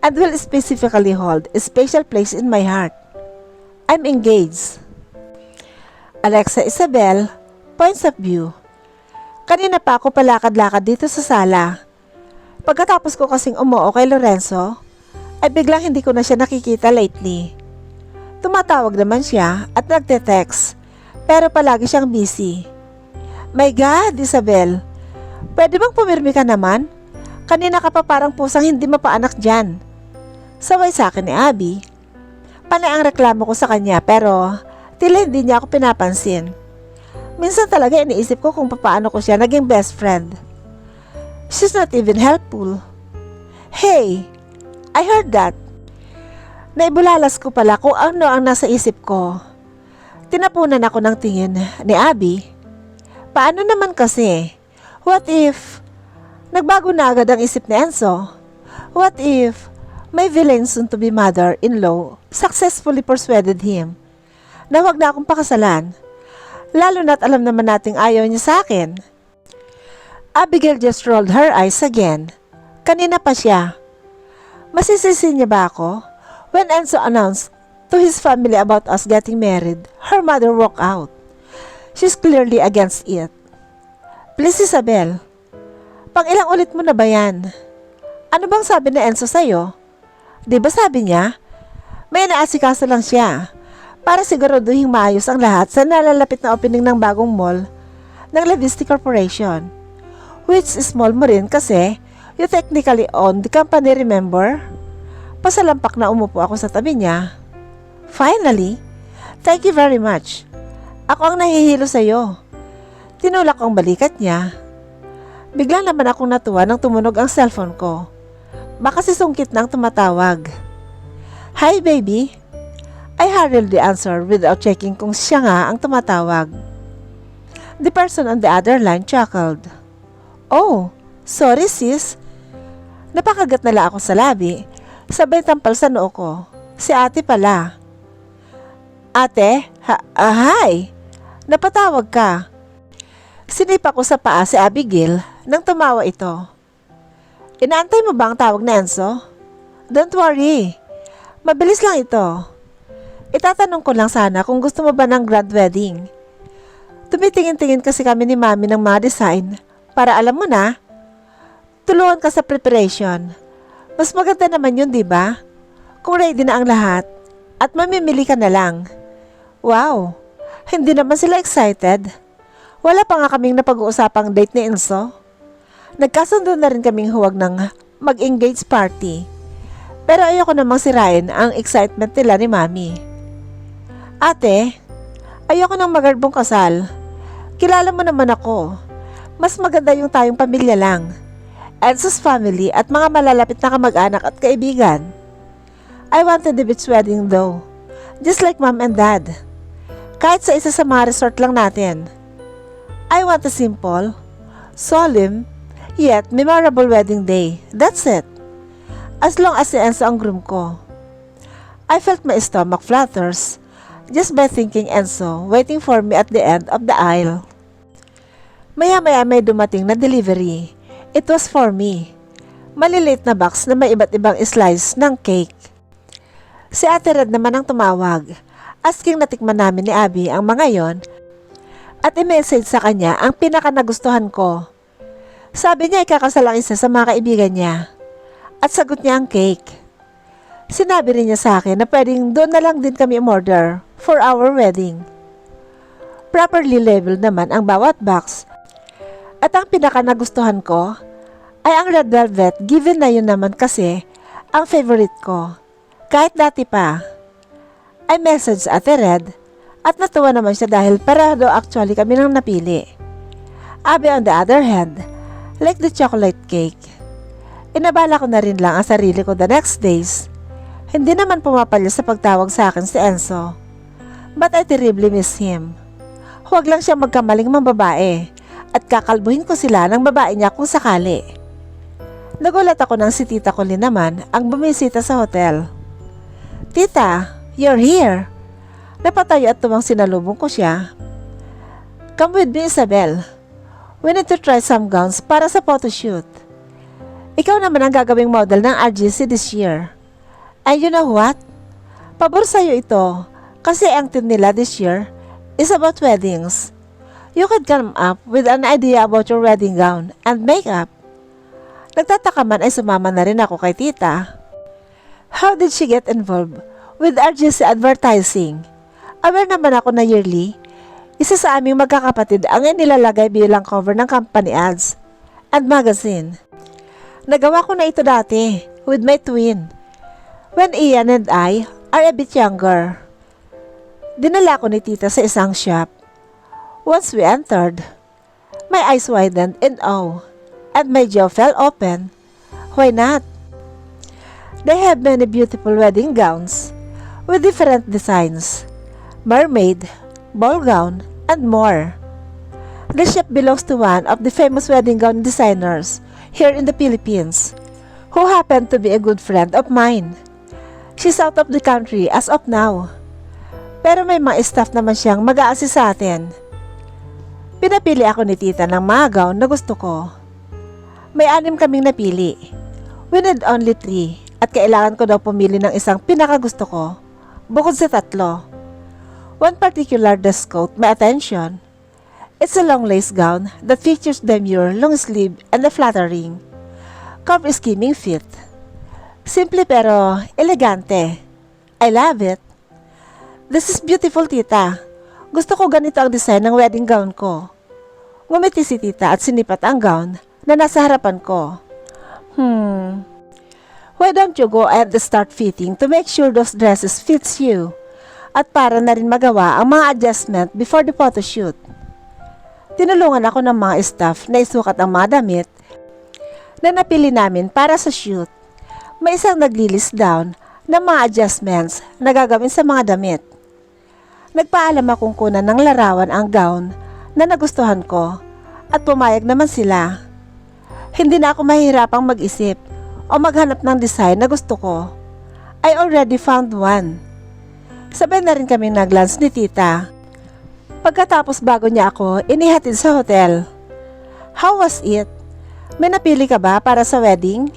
and will specifically hold a special place in my heart. I'm engaged. Alexa Isabel, points of view. Kanina pa ako palakad-lakad dito sa sala. Pagkatapos ko kasing umuo kay Lorenzo, ay biglang hindi ko na siya nakikita lately. Tumatawag naman siya at nagte-text, pero palagi siyang busy. My God, Isabel, pwede bang pumirmi ka naman? Kanina ka pa parang pusang hindi mapaanak dyan. Saway sa akin ni Abby. Panay ang reklamo ko sa kanya pero tila hindi niya ako pinapansin. Minsan talaga iniisip ko kung paano ko siya naging best friend. She's not even helpful. Hey, I heard that. Naibulalas ko pala kung ano ang nasa isip ko. Tinapunan ako ng tingin ni Abby. Paano naman kasi? What if nagbago na agad ang isip ni Enzo? What if my villain soon-to-be mother-in-law successfully persuaded him na huwag na akong pakasalan? Lalo na't alam naman nating ayaw niya sa akin. Abigail just rolled her eyes again. Kanina pa siya. Masisisi niya ba ako? When Enzo announced to his family about us getting married, her mother walked out. She's clearly against it. Please, Isabel. Pang ilang ulit mo na ba yan? Ano bang sabi ni Enzo sa'yo? Di ba sabi niya? May inaasikaso lang siya para siguraduhin maayos ang lahat sa nalalapit na opening ng bagong mall ng Levisti Corporation. Which is small mo rin kasi you technically own the company, remember? Pasalampak na umupo ako sa tabi niya. Finally, thank you very much. Ako ang nahihilo sa'yo. Tinulak ko ang balikat niya. Bigla naman akong natuwa nang tumunog ang cellphone ko. Baka si Sungkit nang tumatawag. Hi baby. I hurriedly answered without checking kung siya nga ang tumatawag. The person on the other line chuckled. Oh, sorry sis. Napakagat na lang ako sa labi. Sabay tampal sa noo ko. Si ate pala. Ate? Hi. Napatawag ka. Sinipa ko sa paa si Abigail nang tumawa ito. Inaantay mo ba ang tawag na Enzo? Don't worry. Mabilis lang ito. Itatanong ko lang sana kung gusto mo ba ng grand wedding. Tumitingin-tingin kasi kami ni Mami ng mga design para alam mo na, tulungan ka sa preparation. Mas maganda naman yun, di ba? Kung ready na ang lahat at mamimili ka na lang. Wow, hindi naman sila excited. Wala pa nga kaming napag-uusapang date ni Enzo. Nagkasundo na rin kaming huwag ng mag-engage party. Pero ayoko namang sirain ang excitement nila ni Mami. Ate, ayoko nang magarbong kasal. Kilala mo naman ako. Mas maganda yung tayong pamilya lang. Enzo's family at mga malalapit na kamag-anak at kaibigan. I wanted the beach wedding though. Just like mom and dad. Kahit sa isa sa mga resort lang natin. I want a simple, solemn, yet memorable wedding day. That's it. As long as si Enzo ang groom ko. I felt my stomach flutters just by thinking Enzo waiting for me at the end of the aisle. Maya-maya may dumating na delivery. It was for me. Maliliit na box na may iba't ibang slice ng cake. Si Ate Red naman ang tumawag, asking na tikman namin ni Abby ang mga yon at i-message sa kanya ang pinaka nagustuhan ko. Sabi niya ikakasal ang isa sa mga kaibigan niya at sagot niya ang cake. Sinabi rin niya sa akin na pwedeng doon na lang din kami umorder for our wedding. Properly labeled naman ang bawat box at ang pinaka nagustuhan ko ay ang red velvet, given na yun naman kasi ang favorite ko. Kahit dati pa. I messaged Ate Red at natuwa naman siya dahil parado actually kami nang napili. Abby on the other hand, like the chocolate cake. Inabala ko na rin lang ang sarili ko the next days. Hindi naman pumapalya sa pagtawag sa akin si Enzo. But I terribly miss him. Huwag lang siya magkamaling mambabae at kakalbuhin ko sila ng babae niya kung sakali. Nagulat ako nang si Tita Colleen naman ang bumisita sa hotel. Tita, you're here. Napatayo at tumang sinalubong ko siya. Come with me, Isabel. We need to try some gowns para sa photoshoot. Ikaw naman ang gagawing model ng RGC this year. And you know what? Pabor sa'yo ito kasi ang team nila this year is about weddings. You could come up with an idea about your wedding gown and makeup. Nagtataka man ay sumama na rin ako kay Tita. How did she get involved with RGC advertising? Aware naman ako na yearly, isa sa aming magkakapatid ang inilalagay bilang cover ng company ads and magazine. Nagawa ko na ito dati with my twin when Ian and I are a bit younger. Dinala ko ni Tita sa isang shop. Once we entered, my eyes widened in awe and my jaw fell open. Why not? They have many beautiful wedding gowns with different designs. Mermaid, ball gown, and more. The shop belongs to one of the famous wedding gown designers here in the Philippines, who happened to be a good friend of mine. She's out of the country as of now. Pero may mga staff naman siyang mag-a-assist sa atin. Pinapili ako ni tita ng mga gown na gusto ko. May 6 kaming napili. We need only 3 at kailangan ko daw pumili ng isang pinakagusto ko, bukod sa 3. One particular dress coat my attention. It's a long lace gown that features demure long sleeve and a flattering, curved skimming fit. Simple pero elegante. I love it. This is beautiful, tita. Gusto ko ganito ang design ng wedding gown ko. Ngumiti si tita at sinipat ang gown na nasa harapan ko. Why don't you go and start fitting to make sure those dresses fits you? At para na rin magawa ang mga adjustment before the photo shoot. Tinulungan ako ng mga staff na isukat ang mga damit na napili namin para sa shoot. May isang nagli-list down ng mga adjustments na gagawin sa mga damit. Nagpaalam akong kunan ng larawan ang gown na nagustuhan ko at pumayag naman sila. Hindi na ako mahirapang mag-isip o maghanap ng design na gusto ko. I already found one. Sabay na rin kaming nag-lunch ni tita. Pagkatapos bago niya ako inihatid sa hotel. How was it? May napili ka ba para sa wedding?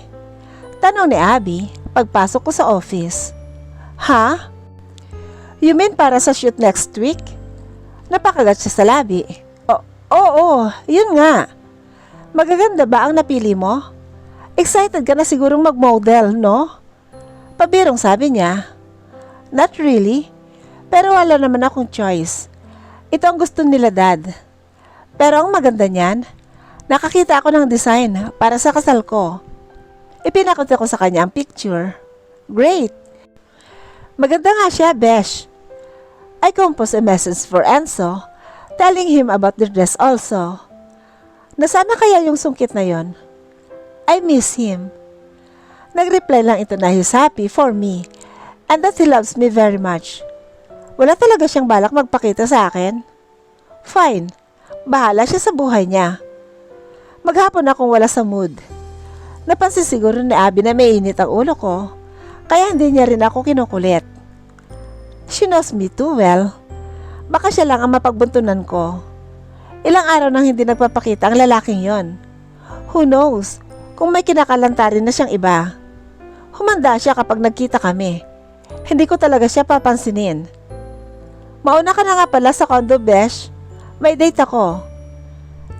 Tanong ni Abby pagpasok ko sa office. Ha? You mean para sa shoot next week? Napakagat siya sa labi. Oo, yun nga. Magaganda ba ang napili mo? Excited ka na sigurong mag-model, no? Pabirong sabi niya. Not really, pero wala naman akong choice. Ito ang gusto nila, Dad. Pero ang maganda niyan, nakakita ako ng design para sa kasal ko. Ipinakita ko sa kanya ang picture. Great! Maganda nga siya, Besh. I composed a message for Enzo, telling him about the dress also. Nasana kaya yung sungkit na yon? I miss him. Nag-reply lang ito na he's happy for me and that he loves me very much. Wala talaga siyang balak magpakita sa akin? Fine, bahala siya sa buhay niya. Maghapon akong wala sa mood. Napansin siguro ni Abby na may init ang ulo ko, kaya hindi niya rin ako kinukulit. She knows me too well. Baka siya lang ang mapagbuntunan ko. Ilang araw nang hindi nagpapakita ang lalaking yon. Who knows kung may kinakalantarin na siyang iba. Humanda siya kapag nagkita kami. Hindi ko talaga siya papansinin. Mauna ka na nga pala sa condo, Besh. May date ako.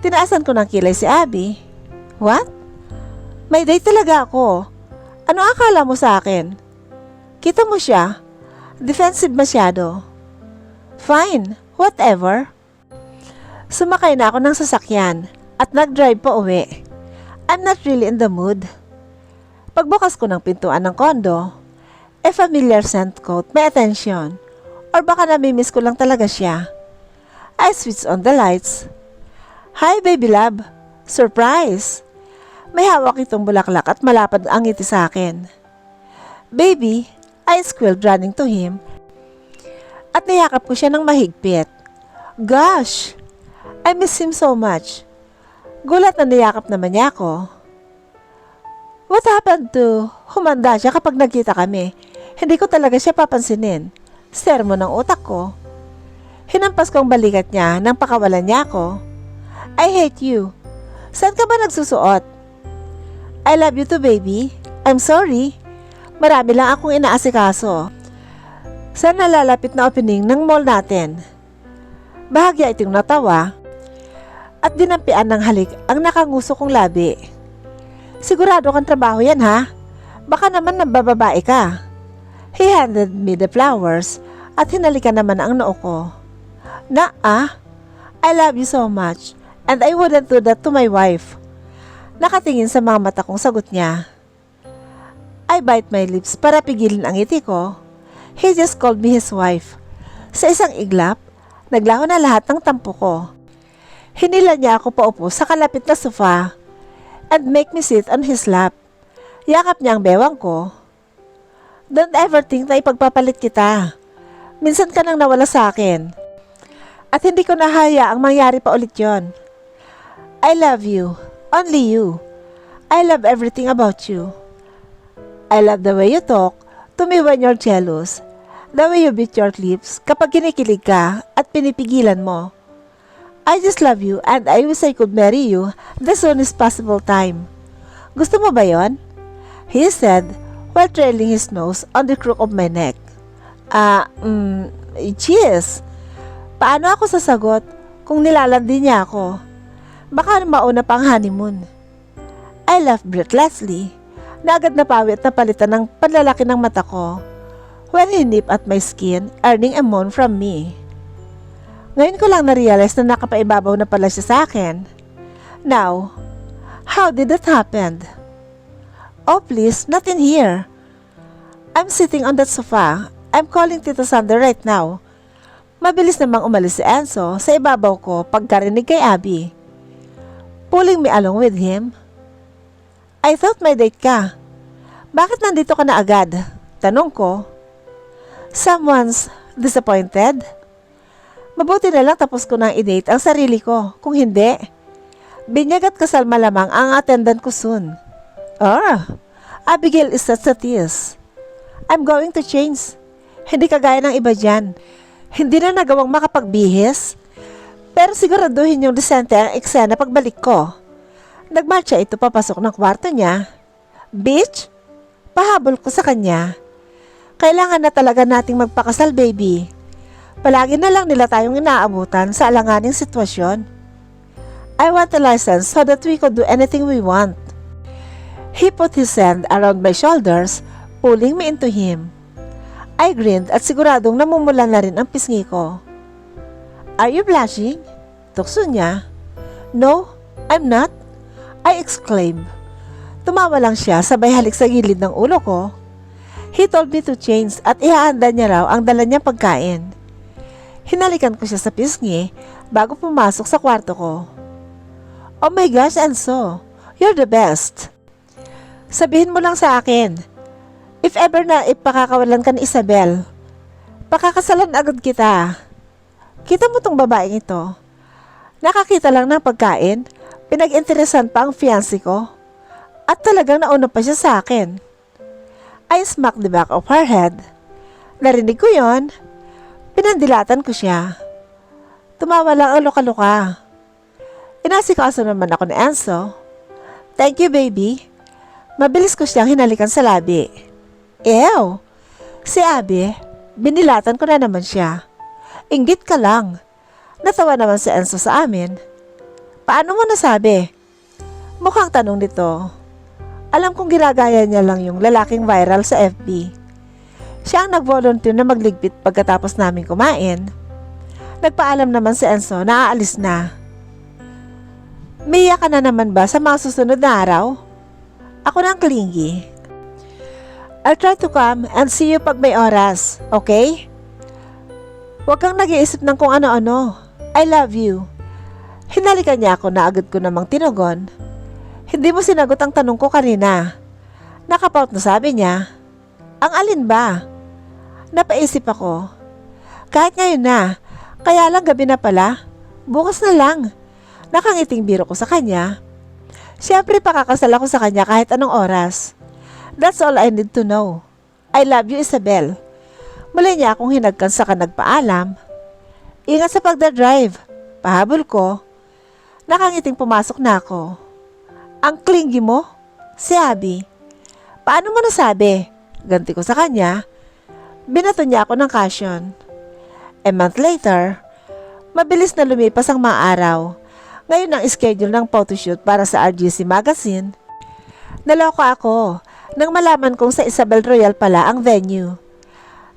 Tinaasan ko ng kilay si Abby. What? May date talaga ako. Ano akala mo sa akin? Kita mo siya? Defensive masyado. Fine, whatever. Sumakay na ako ng sasakyan at nag-drive pa uwi. I'm not really in the mood. Pagbukas ko ng pintuan ng condo, a familiar scent coat may attention. Or baka namimiss ko lang talaga siya. I switched on the lights. Hi, baby love. Surprise! May hawak itong bulaklak at malapad ang ngiti sa akin. Baby, I squealed running to him. At niyakap ko siya ng mahigpit. Gosh! I miss him so much. Gulat na niyakap naman niya ako. What happened to? Humanda siya kapag nagkita kami. Hindi ko talaga siya papansinin. Sermo ng utak ko. Hinampas ko ang balikat niya nang pakawalan niya ako. I hate you. Saan ka ba nagsusuot? I love you too, baby. I'm sorry. Marami lang akong inaasikaso. Saan nalalapit na opening ng mall natin? Bahagya itong natawa at dinampian ng halik ang nakanguso kong labi. Sigurado kang trabaho yan, ha? Baka naman nabababae ka. He handed me the flowers at hinalikan naman ang noo ko. I love you so much and I wouldn't do that to my wife. Nakatingin sa mga mata kong sagot niya. I bite my lips para pigilin ang ngiti ko. He just called me his wife. Sa isang iglap, naglaho na lahat ng tampo ko. Hinila niya ako paupo sa kalapit na sofa and make me sit on his lap. Yakap niya ang bewang ko. Don't ever think na ipagpapalit kita. Minsan ka nang nawala sa akin. At hindi ko nahaya ang mangyari pa ulit yon. I love you. Only you. I love everything about you. I love the way you talk to me when you're jealous. The way you bit your lips kapag kinikilig ka at pinipigilan mo. I just love you and I wish I could marry you the soonest possible time. Gusto mo ba yon? He said while trailing his nose on the crook of my neck. Cheers! Paano ako sasagot kung nilalandi niya ako? Baka mauna pang honeymoon. I laughed breathlessly na agad napawi at napalitan ng panlalaki ng mata ko when he nipped at my skin, earning a moan from me. Ngayon ko lang na-realize na nakapaibabaw na pala siya sa akin. Now, how did that happen? Oh please, not in here. I'm sitting on that sofa. I'm calling Tita Sandra right now. Mabilis namang umalis si Enzo sa ibabaw ko pagkarinig kay Abby. Pulling me along with him. I thought may date ka. Bakit nandito ka na agad? Tanong ko. Someone's disappointed? Mabuti na lang tapos ko nang i-date ang sarili ko. Kung hindi, binyag at kasal malamang ang attendant ko soon. Abigail is such a tease. I'm going to change. Hindi kagaya ng iba dyan. Hindi na nagawang makapagbihis. Pero siguraduhin yung disente ang eksena pagbalik ko. Nagmarcha ito papasok ng kwarto niya. Bitch, pahabol ko sa kanya. Kailangan na talaga nating magpakasal, baby. Palagi na lang nila tayong inaabutan sa alanganing sitwasyon. I want a license so that we could do anything we want. He put his hand around my shoulders, pulling me into him. I grinned at siguradong namumula na rin ang pisngi ko. Are you blushing? Tukso niya. No, I'm not. I exclaimed. Tumawa lang siya sabay halik sa gilid ng ulo ko. He told me to change at ihahanda niya raw ang dala niyang pagkain. Hinalikan ko siya sa pisngi bago pumasok sa kwarto ko. Oh my gosh, Enzo, you're the best. Sabihin mo lang sa akin, if ever na ipakakawalan ka ni Isabel, pakakasalan agad kita. Kita mo tong babaeng ito. Nakakita lang ng pagkain, pinag-interesan pa ang fiancé ko, at talagang nauna pa siya sa akin. I smacked the back of her head. Narinig ko yon. Pinandilatan ko siya. Tumawa lang ang luka-luka. Inasikaso naman ako ni Enzo. Thank you, baby. Mabilis ko siyang hinalikan sa labi. Ew! Si Abby, binilatan ko na naman siya. Inggit ka lang. Natawa naman si Enzo sa amin. Paano mo nasabi? Mukhang tanong nito. Alam kong ginagaya niya lang yung lalaking viral sa FB. Siya ang nag-volunteer na magligpit pagkatapos namin kumain. Nagpaalam naman si Enzo na aalis na. Miya ka na naman ba sa mga susunod na araw? Ako na ang clingy. I'll try to come and see you pag may oras, okay? Huwag kang nag-iisip ng kung ano-ano. I love you. Hinalikan niya ako na agad ko namang tinugon. Hindi mo sinagot ang tanong ko kanina. Nakapout na sabi niya. Ang alin ba? Napaisip ako. Kahit ngayon na, kaya lang gabi na pala. Bukas na lang. Nakangiting biro ko sa kanya. Siyempre pakakasal ako sa kanya kahit anong oras. That's all I need to know. I love you, Isabel. Muli niya akong hinagkan sa nagpaalam. Ingat sa pagdadrive. Pahabol ko. Nakangiting pumasok na ako. Ang clingy mo? Si Abby. Paano mo nasabi? Ganti ko sa kanya. Binato niya ako ng caution. A month later, mabilis na lumipas ang mga araw. Ngayon ang schedule ng photoshoot para sa RGC Magazine. Naloko ako nang malaman kong sa Isabel Royal pala ang venue.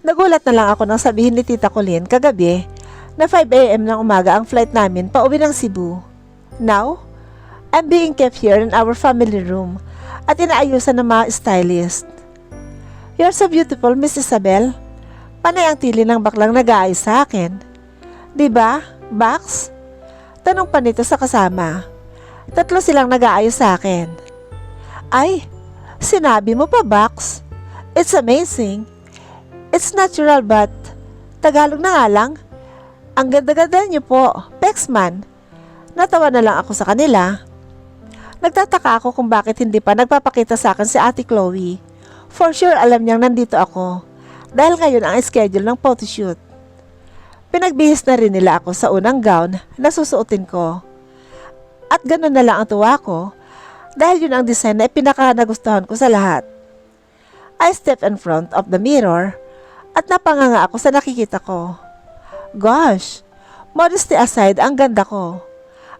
Nagulat na lang ako nang sabihin ni Tita Colleen kagabi na 5 a.m. ng umaga ang flight namin pauwi ng Cebu. Now, I'm being kept here in our family room at inaayusan ng mga stylist. You're so beautiful, Miss Isabel. Panay ang tili ng baklang nag-aayos sa akin. Diba, Bax? Tanong pa nito sa kasama. 3 silang nag-aayos sa akin. Ay, sinabi mo pa, Bax? It's amazing. It's natural but Tagalog na nga lang. Ang ganda-ganda niyo po, Pexman. Natawa na lang ako sa kanila. Nagtataka ako kung bakit hindi pa nagpapakita sa akin si Ate Chloe. For sure alam niyang nandito ako dahil ngayon ang schedule ng photoshoot. Pinagbihis na rin nila ako sa unang gown na susuotin ko. At gano'n na lang ang tuwa ko dahil yun ang design na pinaka-nagustuhan ko sa lahat. I stepped in front of the mirror at napanganga ako sa nakikita ko. Gosh, modesty aside, ang ganda ko.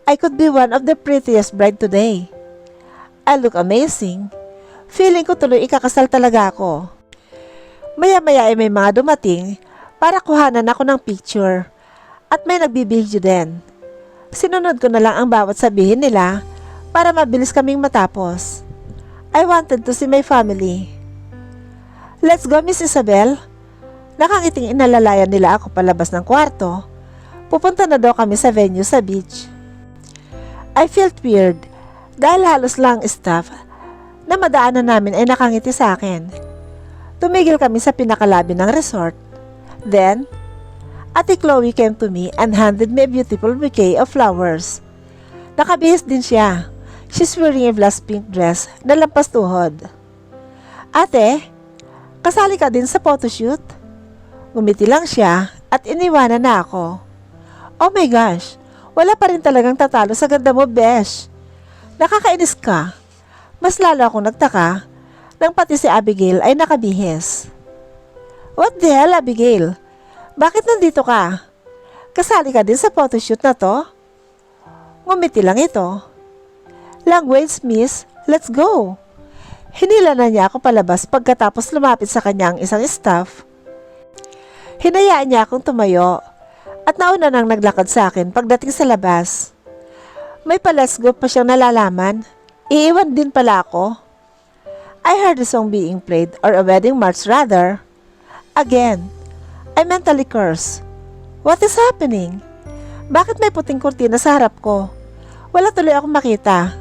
I could be one of the prettiest bride today. I look amazing. Feeling ko tuloy ikakasal talaga ako. Maya-maya ay may mga dumating para kuhanan ako ng picture at may nagbibideo din. Sinunod ko na lang ang bawat sabihin nila para mabilis kaming matapos. I wanted to see my family. Let's go, Miss Isabel. Nakangiting inalalayan nila ako palabas ng kwarto. Pupunta na daw kami sa venue sa beach. I felt weird dahil halos lang staff na madaanan namin ay nakangiti sa akin. Tumigil kami sa pinakalabi ng resort. Then, Ate Chloe came to me and handed me a beautiful bouquet of flowers. Nakabihis din siya. She's wearing a blouse pink dress na lampas tuhod. Ate, kasali ka din sa photoshoot? Ngumiti lang siya at iniwanan na ako. Oh my gosh, wala pa rin talagang tatalo sa ganda mo, besh. Nakakainis ka. Mas lalo akong nagtaka nang pati si Abigail ay nakabihis. What the hell, Abigail? Bakit nandito ka? Kasali ka din sa photoshoot na to? Ngumiti lang ito. Language, miss. Let's go. Hinila na niya ako palabas pagkatapos lumapit sa kanya ang isang staff. Hinayaan niya akong tumayo at nauna nang naglakad sa akin pagdating sa labas. May pa-let's go pa siyang nalalaman. Iiwan din pala ako. I heard the song being played, or a wedding march rather. Again, I mentally curse. What is happening? Bakit may puting kurtina sa harap ko? Wala tuloy akong makita.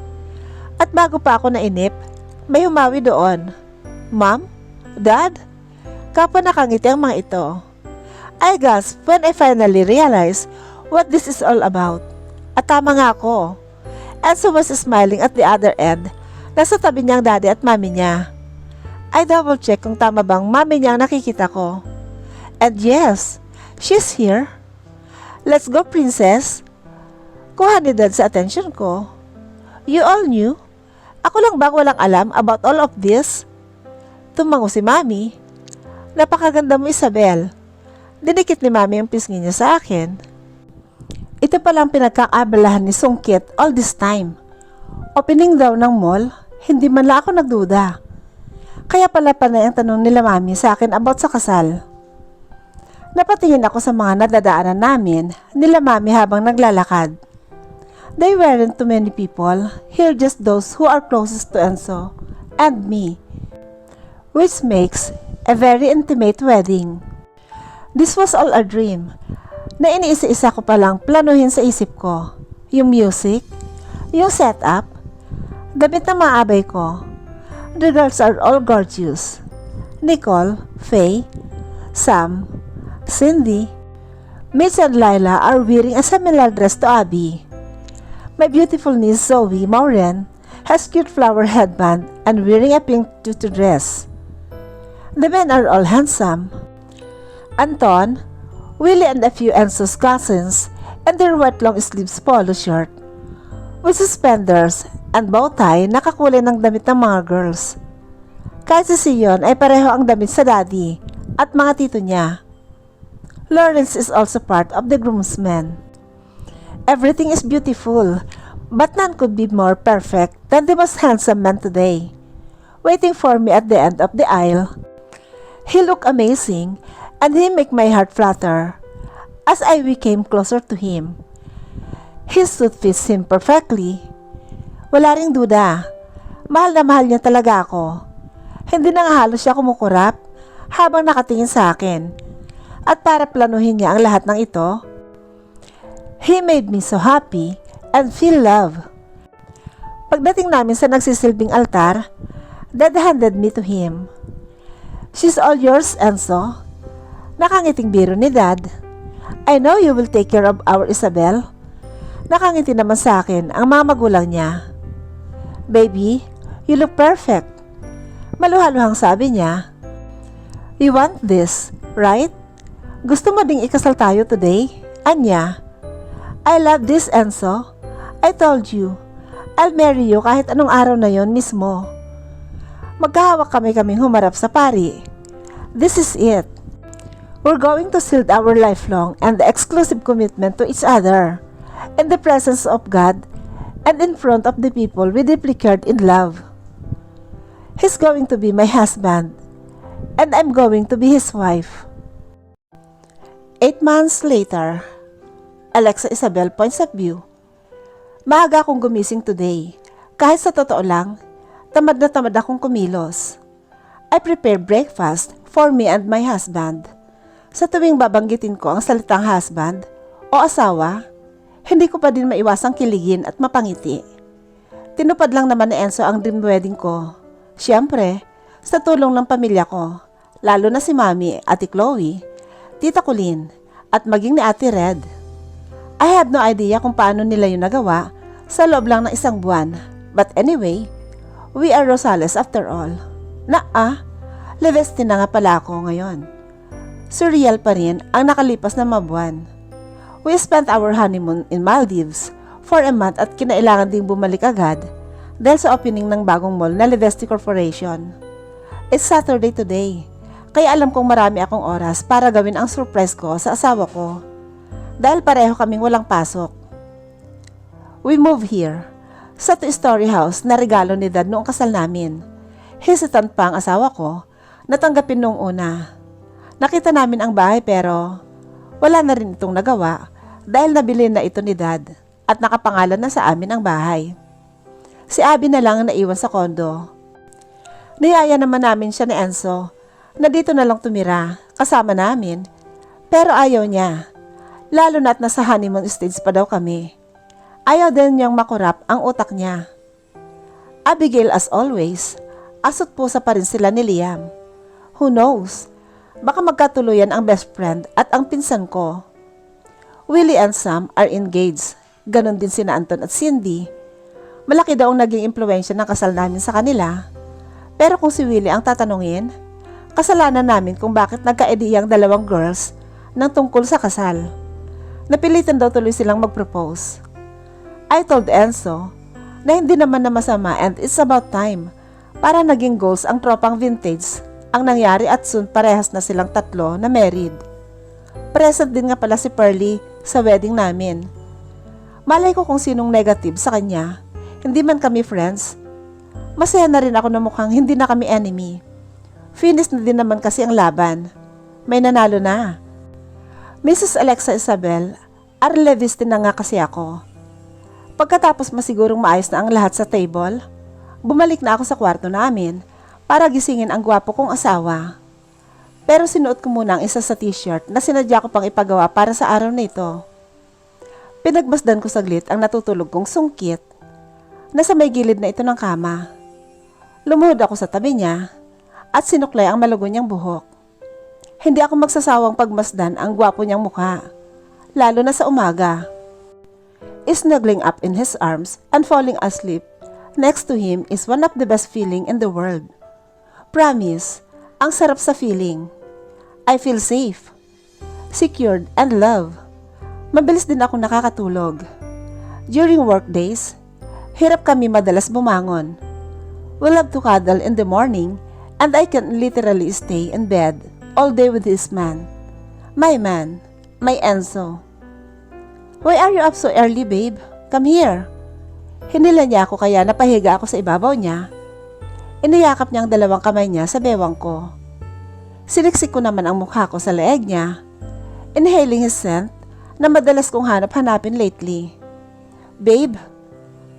At bago pa ako nainip, may humawi doon. Mom? Dad? Kapwa nakangiti ang mga ito. I gasped when I finally realized what this is all about. At tama nga ako. Enzo was smiling at the other end. Nasa tabi niyang daddy at mami niya. I double check kung tama bang mami niya ang nakikita ko. And yes, she's here. Let's go, princess. Kuha ni dad sa attention ko. You all knew? Ako lang bang walang alam about all of this? Tumango si mami. Napakaganda mo, Isabel. Dinikit ni mami ang pisngi niya sa akin. Ito palang pinagkakaabalahan ni Sungkit all this time. Opening daw ng mall, hindi man lang ako nagduda. Kaya pala panay ang tanong nila mami sa akin about sa kasal. Napatingin ako sa mga nadadaanan namin nila mami habang naglalakad. They weren't too many people, here just those who are closest to Enzo and me, which makes a very intimate wedding. This was all a dream na iniisa-isa ko palang planuhin sa isip ko. Yung music, yung setup, damit na maabay ko. The girls are all gorgeous. Nicole, Faye, Sam, Cindy, Mitch and Lila are wearing a similar dress to Abby. My beautiful niece Zoe Maureen has cute flower headband and wearing a pink tutu dress. The men are all handsome. Anton, Willie and a few Enzo's cousins and their white long sleeves polo shirt with suspenders and bow tie nakakulay ng damit ng mga girls. Kahit si Sion ay pareho ang damit sa daddy at mga tito niya. Lawrence is also part of the groomsmen. Everything is beautiful, but none could be more perfect than the most handsome man today, waiting for me at the end of the aisle. He looked amazing, and he made my heart flutter as I came closer to him. His suit fits him perfectly. Wala ring duda, mahal na mahal niya talaga ako. Hindi na nga halos siya kumukurap habang nakatingin sa akin. At para planuhin niya ang lahat ng ito, he made me so happy and feel love. Pagdating namin sa nagsisilbing altar, Dad handed me to him. She's all yours, Enzo. Nakangiting biro ni Dad. I know you will take care of our Isabel. Nakangiti naman sa akin ang mga magulang niya. Baby, you look perfect. Maluhaluhang sabi niya. You want this, right? Gusto mo ding ikasal tayo today? Anya? I love this, Enzo. I told you, I'll marry you kahit anong araw na yon mismo. Magkahawak kaming humarap sa pari. This is it. We're going to seal our lifelong and exclusive commitment to each other in the presence of God and in front of the people we deeply cared in love. He's going to be my husband and I'm going to be his wife. 8 months later, Alexa Isabel points of view. Maaga akong gumising today. Kahit sa totoo lang, tamad na tamad akong kumilos. I prepare breakfast for me and my husband. Sa tuwing babanggitin ko ang salitang husband o asawa, hindi ko pa din maiwasang kiligin at mapangiti. Tinupad lang naman ni Enzo ang dream wedding ko. Siyempre, sa tulong ng pamilya ko, lalo na si Mami, Ate Chloe, Tita Colleen, at maging ni Ate Red. I have no idea kung paano nila yun nagawa sa loob lang ng 1 buwan. But anyway, we are Rosales after all. Levestin na nga pala ako ngayon. Surreal pa rin ang nakalipas na mabuwan. We spent our honeymoon in Maldives for a month at kinailangan ding bumalik agad dahil sa opening ng bagong mall na Levesti Corporation. It's Saturday today, kaya alam kong marami akong oras para gawin ang surprise ko sa asawa ko dahil pareho kaming walang pasok. We move here sa 2-story house na regalo ni Dad noong kasal namin. Hesitant pa ang asawa ko na tanggapin noong una. Nakita namin ang bahay pero wala na rin itong nagawa dahil nabili na ito ni Dad at nakapangalan na sa amin ang bahay. Si Abby na lang ang naiwan sa kondo. Niyaya naman namin siya ni Enzo na dito na lang tumira kasama namin pero ayaw niya, lalo na't nasa honeymoon stage pa daw kami. Ayaw din niyang makurap ang utak niya. Abigail as always, asot pusa pa rin sila ni Liam. Who knows? Baka magkatuluyan ang best friend at ang pinsan ko. Willie and Sam are engaged. Ganon din sina Anton at Cindy. Malaki daw ang naging impluwensya ng kasal namin sa kanila. Pero kung si Willie ang tatanungin, kasalanan namin kung bakit nagkaediyang 2 girls ng tungkol sa kasal. Napilitan daw tuloy silang mag-propose. I told Enzo na hindi naman na masama and it's about time para naging goals ang tropang vintage ang nangyari at soon parehas na silang 3 na married. Present din nga pala si Pearly sa wedding namin. Malay ko kung sinong negative sa kanya, hindi man kami friends. Masaya na rin ako na mukhang hindi na kami enemy. Finish na din naman kasi ang laban. May nanalo na. Mrs. Alexa Isabel, Arlevistin na nga kasi ako. Pagkatapos masigurong maayos na ang lahat sa table, bumalik na ako sa kwarto namin para gisingin ang gwapo kong asawa. Pero sinuot ko muna ang isa sa t-shirt na sinadya ko pang ipagawa para sa araw na ito. Pinagbasdan ko saglit ang natutulog kong sungkit. Nasa may gilid na ito ng kama. Lumuhod ako sa tabi niya at sinuklay ang malugo niyang buhok. Hindi ako magsasawang pagmasdan ang gwapo niyang mukha, lalo na sa umaga. Snuggling up in his arms and falling asleep next to him is one of the best feeling in the world. Promise, ang sarap sa feeling. I feel safe, secured, and loved. Mabilis din ako nakakatulog. During work days, hirap kami madalas bumangon. We love to cuddle in the morning and I can literally stay in bed all day with this man, my Enzo. Why are you up so early, babe? Come here. Hinila niya ako kaya napahiga ako sa ibabaw niya. Iniyakap niya ang 2 kamay niya sa bewang ko. Siniksik ko naman ang mukha ko sa leeg niya, inhaling his scent na madalas kong hanap-hanapin lately. Babe,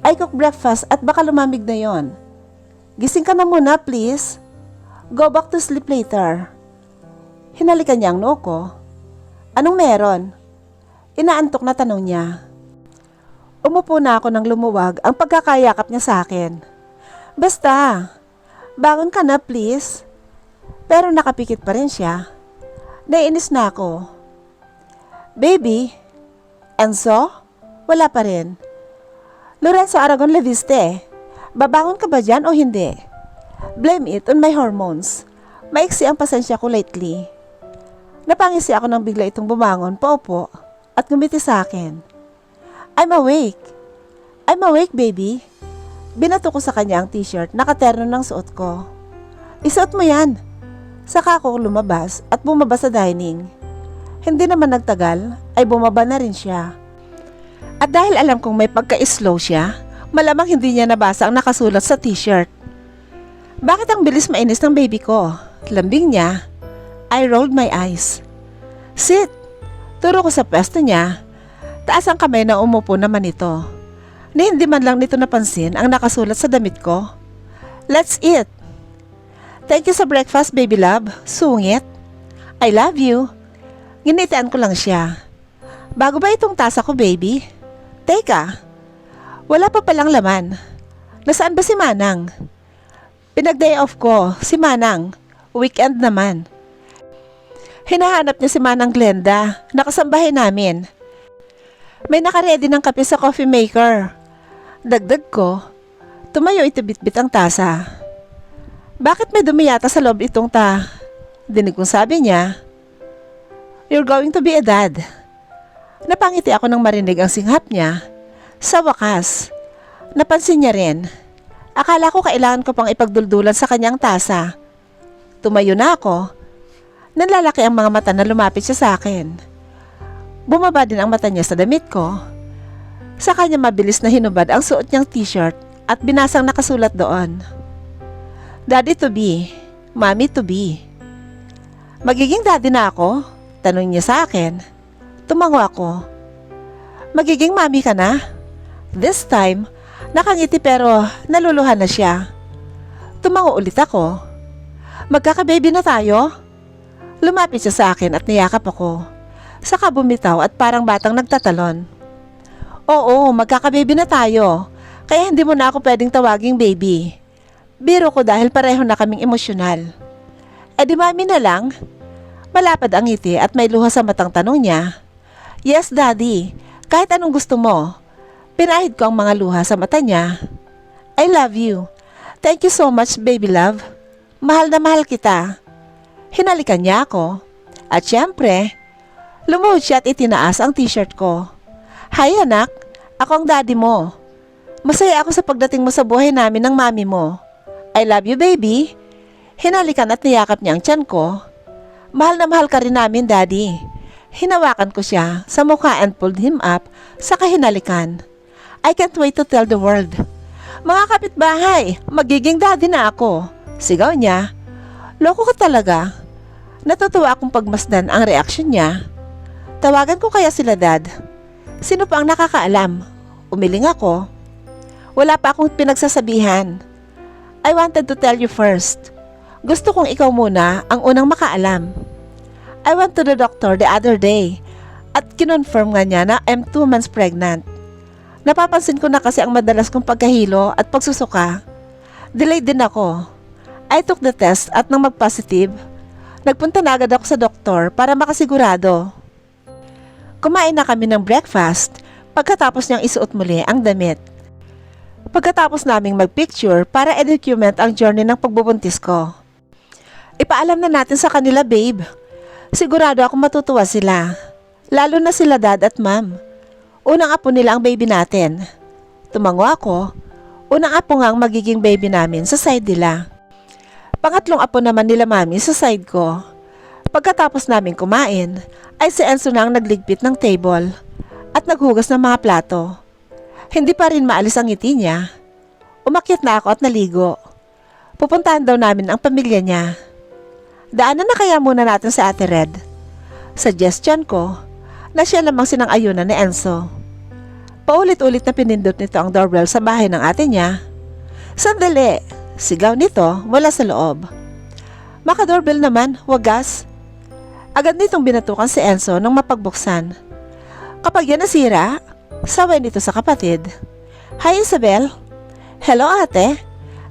I cook breakfast at baka lumamig na yon. Gising ka na muna, please. Go back to sleep later. Hinalikan niya ang noo ko. Anong meron? Inaantok na tanong niya. Umupo na ako nang lumuwag ang pagkakayakap niya sa akin. Basta, bangon ka na please. Pero nakapikit pa rin siya. Naiinis na ako. Baby, Enzo? Wala pa rin. Lorenzo Aragon Leviste, babangon ka ba dyan o hindi? Blame it on my hormones. Maiksi ang pasensya ko lately. Napangisi ako nang bigla itong bumangon, paupo, at ngumiti sa akin. I'm awake. I'm awake, baby. Binato ko sa kanya ang t-shirt na katerno ng suot ko. Isuot mo yan. Saka ako lumabas at bumaba sa dining. Hindi naman nagtagal ay bumaba na rin siya. At dahil alam kong may pagka-slow siya, malamang hindi niya nabasa ang nakasulat sa t-shirt. Bakit ang bilis mainis ng baby ko? Lambing niya. I rolled my eyes. Sit! Turo ko sa pwesto niya. Taas ang kamay na umupo naman ito. Ni hindi man lang nito napansin ang nakasulat sa damit ko. Let's eat! Thank you sa breakfast, baby love. Sungit. I love you. Ginitian ko lang siya. Bago ba itong tasa ko, baby? Teka, wala pa palang laman. Nasaan ba si Manang? Pinag-day off ko, si Manang. Weekend naman. Hinahanap niya si Manang Glenda, nakasambahay namin. May nakaredy ng kape sa coffee maker. Dagdag ko, tumayo ito bitbit ang tasa. Bakit may dumi yata sa loob itong dinig kong sabi niya, You're going to be a dad. Napangiti ako nang marinig ang singhap niya. Sa wakas, napansin niya rin. Akala ko kailangan ko pang ipagduldulan sa kanyang tasa. Tumayo na ako. Nanlalaki ang mga mata na lumapit siya sa akin. Bumaba din ang mata niya sa damit ko. Sa kanya mabilis na hinubad ang suot niyang t-shirt at binasang nakasulat doon. Daddy to be, mommy to be. Magiging daddy na ako? Tanong niya sa akin. Tumango ako. Magiging mommy ka na? This time, nakangiti pero naluluhan na siya. Tumango ulit ako. Magkaka-baby na tayo? Lumapit siya sa akin at niyakap ako. Saka bumitaw at parang batang nagtatalon. Oo, magkaka-baby na tayo. Kaya hindi mo na ako pwedeng tawaging baby. Biro ko dahil pareho na kaming emosyonal. Eh di mami na lang? Malapad ang ngiti at may luha sa matang tanong niya. Yes, daddy. Kahit anong gusto mo. Pinahid ko ang mga luha sa mata niya. I love you. Thank you so much, baby love. Mahal na mahal kita. Hinalikan niya ako. At syempre, lumuhod siya at itinaas ang t-shirt ko. Hi anak, ako ang daddy mo. Masaya ako sa pagdating mo sa buhay namin ng mami mo. I love you, baby. Hinalikan at niyakap niya ang tiyan ko. Mahal na mahal ka rin namin, daddy. Hinawakan ko siya sa mukha and pulled him up sa kahinalikan. I can't wait to tell the world. Mga kapitbahay, magiging daddy na ako. Sigaw niya. Loko ka talaga. Natutuwa akong pagmasdan ang reaksyon niya. Tawagan ko kaya sila dad. Sino pa ang nakakaalam? Umiling ako. Wala pa akong pinagsasabihan. I wanted to tell you first. Gusto kong ikaw muna ang unang makaalam. I went to the doctor the other day at kinonfirm nga niya na I'm 2 months pregnant. Napapansin ko na kasi ang madalas kong pagkahilo at pagsusuka. Delayed din ako. I took the test at nang mag-positive, nagpunta na agad ako sa doktor para makasigurado. Kumain na kami ng breakfast pagkatapos niyang isuot muli ang damit. Pagkatapos naming magpicture para i-document ang journey ng pagbubuntis ko. Ipaalam na natin sa kanila, babe. Sigurado ako matutuwa sila. Lalo na sila dad at ma'am. Unang apo nila ang baby natin. Tumango ako. Unang apo nga ang magiging baby namin sa side nila. Pangatlong apo naman nila mami sa side ko. Pagkatapos namin kumain, ay si Enzo na ang nagligpit ng table at naghugas ng mga plato. Hindi pa rin maalis ang ngiti niya. Umakyat na ako at naligo. Pupuntahan daw namin ang pamilya niya. Daanan na kaya muna natin sa Ate Red. Suggestion ko na siya lamang sinang-ayunan ni Enzo. Paulit-ulit na pinindot nito ang doorbell sa bahay ng ate niya. Sandali! Sigaw nito mula sa loob. Maka-doorbell naman, wagas. Agad nitong binatukan si Enzo nang mapagbuksan. Kapag yan nasira, saway nito sa kapatid. Hi Isabel. Hello ate.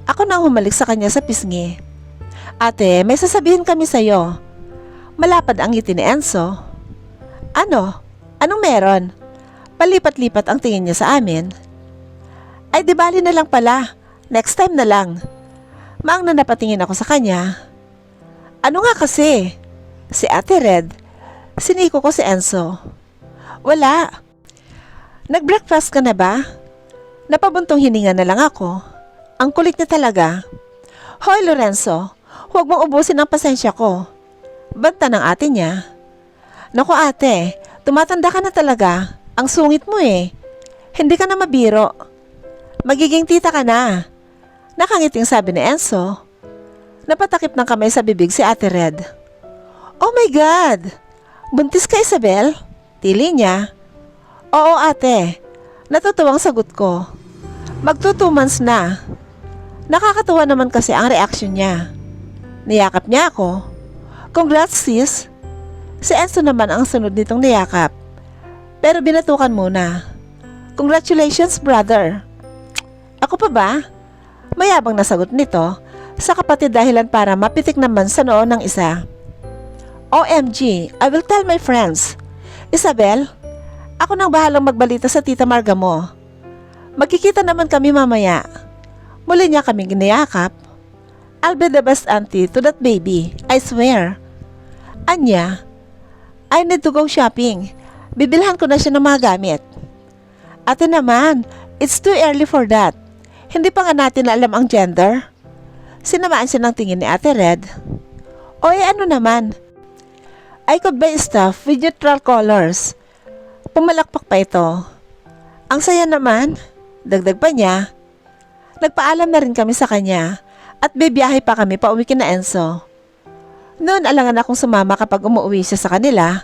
Ako nang humalik sa kanya sa pisngi. Ate, may sasabihin kami sa'yo. Malapad ang ngiti ni Enzo. Ano? Anong meron? Palipat-lipat ang tingin niya sa amin. Ay di bali na lang pala. Next time na lang. Maang na napatingin ako sa kanya. Ano nga kasi? Si Ate Red, Siniko ko si Enzo. Wala. Nag-breakfast ka na ba? Napabuntong hininga na lang ako. Ang kulit niya talaga. Hoy Lorenzo, huwag mong ubusin ang pasensya ko. Banta ng ate niya. Naku ate, tumatanda ka na talaga. Ang sungit mo eh. Hindi ka na mabiro. Magiging tita ka na. Nakangiting sabi ni Enzo. Napatakip ng kamay sa bibig si Ate Red. Oh my God! Buntis ka Isabel? Tili niya. Oo ate, natutuwang sagot ko. Magto 2 months na. Nakakatuwa naman kasi ang reaksyon niya. Niyakap niya ako. Congrats sis. Si Enzo naman ang sunod nitong niyakap. Pero binatukan muna. Congratulations brother. Ako pa ba? Mayabang na sagot nito sa kapatid dahilan para mapitik naman sa noo ng isa. OMG, I will tell my friends. Isabel, ako nang bahalang magbalita sa tita Marga mo. Magkikita naman kami mamaya. Muli niya kaming giniyakap. I'll be the best auntie to that baby, I swear. Anya, I need to go shopping. Bibilhan ko na siya ng mga gamit. Ate naman, it's too early for that. Hindi pa nga natin alam ang gender. Sinamaan siya ng tingin ni Ate Red. Oy, ano naman? I could buy stuff with neutral colors. Pumalakpak pa ito. Ang saya naman. Dagdag pa niya. Nagpaalam na rin kami sa kanya at bibiyahe pa kami pauwi kina Enzo. Noon alangan akong sumama kapag umuwi siya sa kanila.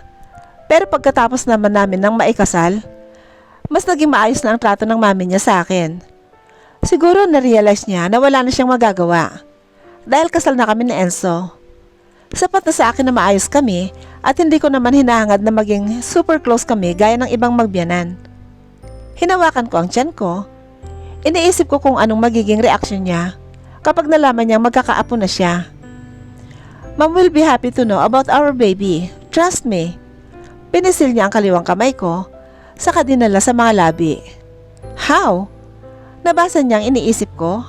Pero pagkatapos naman namin ng maikasal, mas naging maayos na ang trato ng mami niya sa akin. Siguro na-realize niya na wala na siyang magagawa dahil kasal na kami ni Enzo. Sapat na sa akin na maayos kami at hindi ko naman hinahangad na maging super close kami gaya ng ibang magbiyanan. Hinawakan ko ang tiyan ko. Iniisip ko kung anong magiging reaksyon niya kapag nalaman niyang magkakaapo na siya. Mom will be happy to know about our baby. Trust me. Pinisil niya ang kaliwang kamay ko saka dinala sa mga labi. How? Nabasa niyang iniisip ko.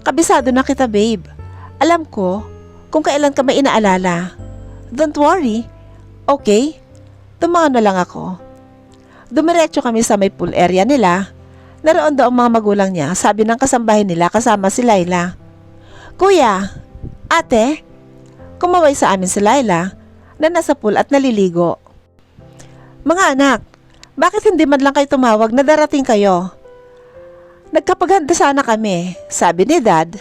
Kabisado na kita babe. Alam ko kung kailan ka may inaalala. Don't worry. Okay? Tumango na lang ako. Dumiretso kami sa may pool area nila. Naroon daw ang mga magulang niya, sabi ng kasambahay nila kasama si Laila. Kuya, ate, kumaway sa amin si Laila na nasa pool at naliligo. Mga anak, bakit hindi man lang kayo tumawag na darating kayo? Nagkapaghanda sana kami, sabi ni Dad.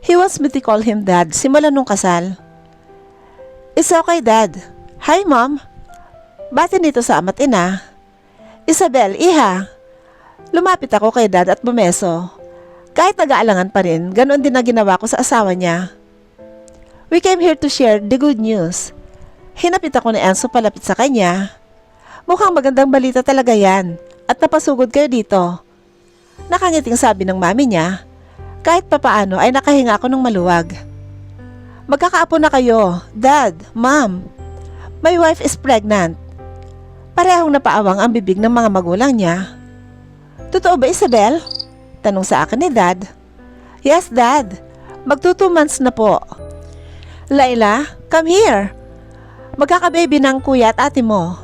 He wants me to call him Dad simula nung kasal. It's okay Dad. Hi Mom. Bati nito sa ama't ina. Isabel, iha. Lumapit ako kay Dad at bumeso. Kahit nag-aalangan pa rin, ganoon din na ginawa ko sa asawa niya. We came here to share the good news. Hinapit ako ni Enzo palapit sa kanya. Mukhang magandang balita talaga yan at napasugod kayo dito. Nakangiting sabi ng mami niya. Kahit papaano ay nakahinga ako ng maluwag. Magkakaapo na kayo, Dad, Mom. My wife is pregnant. Parehong napaawang ang bibig ng mga magulang niya. Totoo ba Isabel? Tanong sa akin ni Dad. Yes Dad, magto 2 months na po. Laila, come here. Magkakababy ng kuya at ate mo.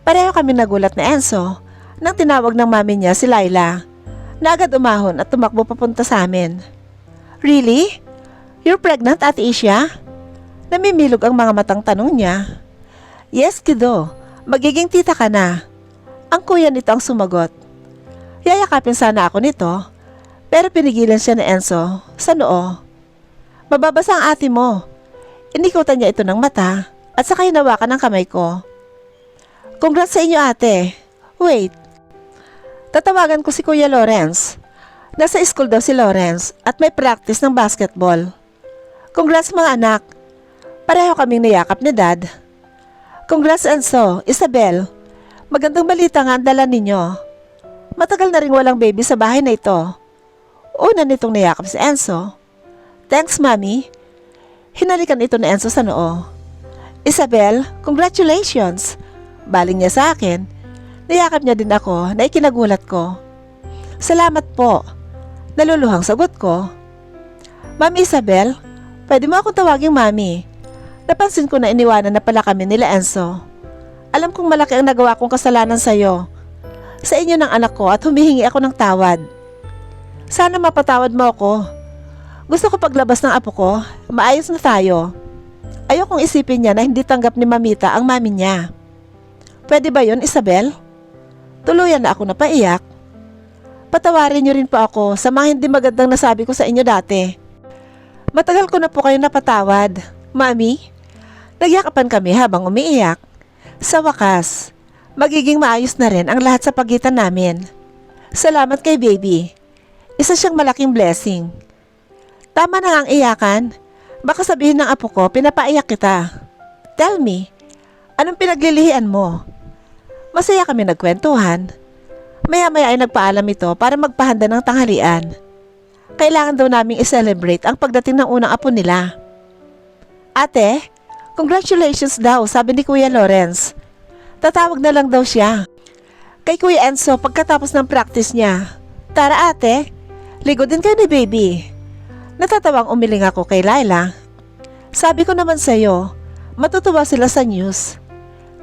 Pareho kami nagulat ni Enzo nang tinawag ng mami niya si Laila na agad umahon at tumakbo papunta sa amin. Really? You're pregnant, Ate Isha? Namimilog ang mga matang tanong niya. Yes, kiddo. Magiging tita ka na. Ang kuya nito ang sumagot. Yayakapin sana ako nito, pero pinigilan siya ni Enzo sa noo. Mababasa ang ate mo. Inikutan niya ito ng mata at saka hinawakan ang kamay ko. Congrats sa inyo ate. Wait. Tatawagan ko si Kuya Lawrence. Nasa school daw si Lawrence at may practice ng basketball. Congrats mga anak. Pareho kaming niyakap ni Dad. Congrats Enzo, Isabel. Magandang balita nga ang dala ninyo. Matagal na ring walang baby sa bahay na ito. Una nitong niyakap si Enzo. Thanks, Mommy. Hinalikan ito ni Enzo sa noo. Isabel, congratulations. Baling niya sa akin. Niyakap niya din ako na ikinagulat ko. Salamat po. Naluluhang sagot ko. Ma'am Isabel, pwede mo akong tawaging Mami. Napansin ko na iniwanan na pala kami nila Enzo. Alam kong malaki ang nagawa kong kasalanan sa'yo, sa inyo ng anak ko at humihingi ako ng tawad. Sana mapatawad mo ako. Gusto ko paglabas ng apo ko, maayos na tayo. Ayokong isipin niya na hindi tanggap ni Mamita ang mami niya. Pwede ba yun, Isabel? Tuluyan na ako napaiyak. Patawarin niyo rin po ako sa mga hindi magandang nasabi ko sa inyo dati. Matagal ko na po kayo napatawad. Mami, nagyakapan kami habang umiiyak. Sa wakas, magiging maayos na rin ang lahat sa pagitan namin. Salamat kay baby. Isa siyang malaking blessing. Tama na ang iyakan. Baka sabihin ng apo ko, pinapaiyak kita. Tell me, anong pinaglilihian mo? Masaya kami nagkwentuhan. Maya-maya ay nagpaalam ito para magpahanda ng tanghalian. Kailangan daw naming i-celebrate ang pagdating ng unang apo nila. Ate, congratulations daw, sabi ni Kuya Lawrence. Tatawag na lang daw siya kay Kuya Enzo pagkatapos ng practice niya. Tara ate, ligo din kayo ni baby. Natatawang umiling ako kay Laila. Sabi ko naman sa'yo, matutuwa sila sa news.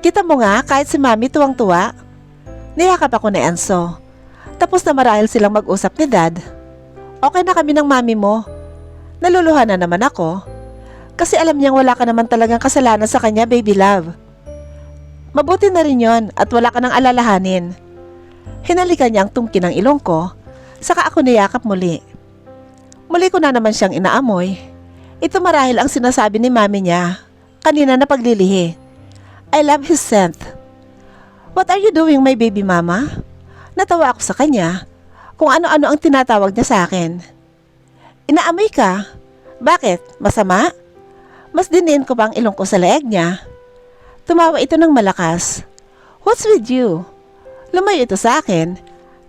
Kita mo nga kahit si Mami tuwang-tuwa. Niyakap ako ni Enzo. Tapos na marahil silang mag-usap ni Dad. Okay na kami ng mami mo. Naluluha na naman ako. Kasi alam niyang wala ka naman talagang kasalanan sa kanya, baby love. Mabuti na rin yon at wala ka nang alalahanin. Hinalikan niya ang tungki ng ilong ko, saka ako niyakap muli. Muli ko na naman siyang inaamoy. Ito marahil ang sinasabi ni mami niya kanina na paglilihi. I love his scent. What are you doing, my baby mama? Natawa ako sa kanya kung ano-ano ang tinatawag niya sa akin. Inaamoy ka? Bakit? Masama? Mas diniin ko pa ang ilong ko sa leeg niya. Tumawa ito ng malakas. What's with you? Lumayo ito sa akin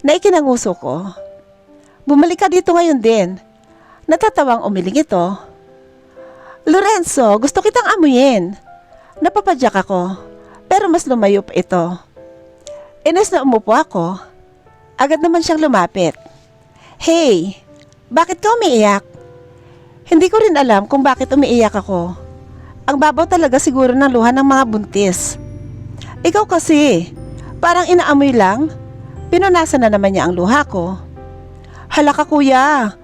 na ikinanguso ko. Bumalik ka dito ngayon din. Natatawang umiling ito. Lorenzo, gusto kitang amuyin. Napapadyak ako, pero mas lumayo pa ito. Inas na umupo ako. Agad naman siyang lumapit. Hey, bakit ka umiiyak? Hindi ko rin alam kung bakit umiiyak ako. Ang babaw talaga siguro ng luha ng mga buntis. Ikaw kasi, parang inaamoy lang. Pinunasan na naman niya ang luha ko. Hala ka kuya,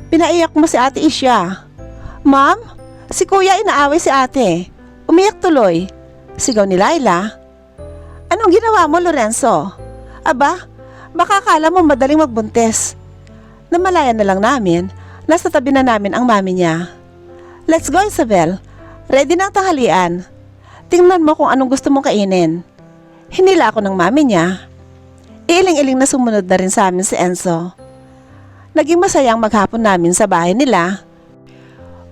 pinaiyak mo si Ate Isya. Ma'am, si kuya inaaway si ate. Umiyak tuloy. Sigaw ni Laila. Anong ginawa mo, Lorenzo? Aba, baka akala mo madaling magbuntis. Namalayan na lang namin, nasa tabi na namin ang mami niya. Let's go, Isabel. Ready na ang tanghalian. Tingnan mo kung anong gusto mong kainin. Hinila ako ng mami niya. Iiling-iling na sumunod na rin sa amin si Enzo. Naging masaya ang maghapon namin sa bahay nila.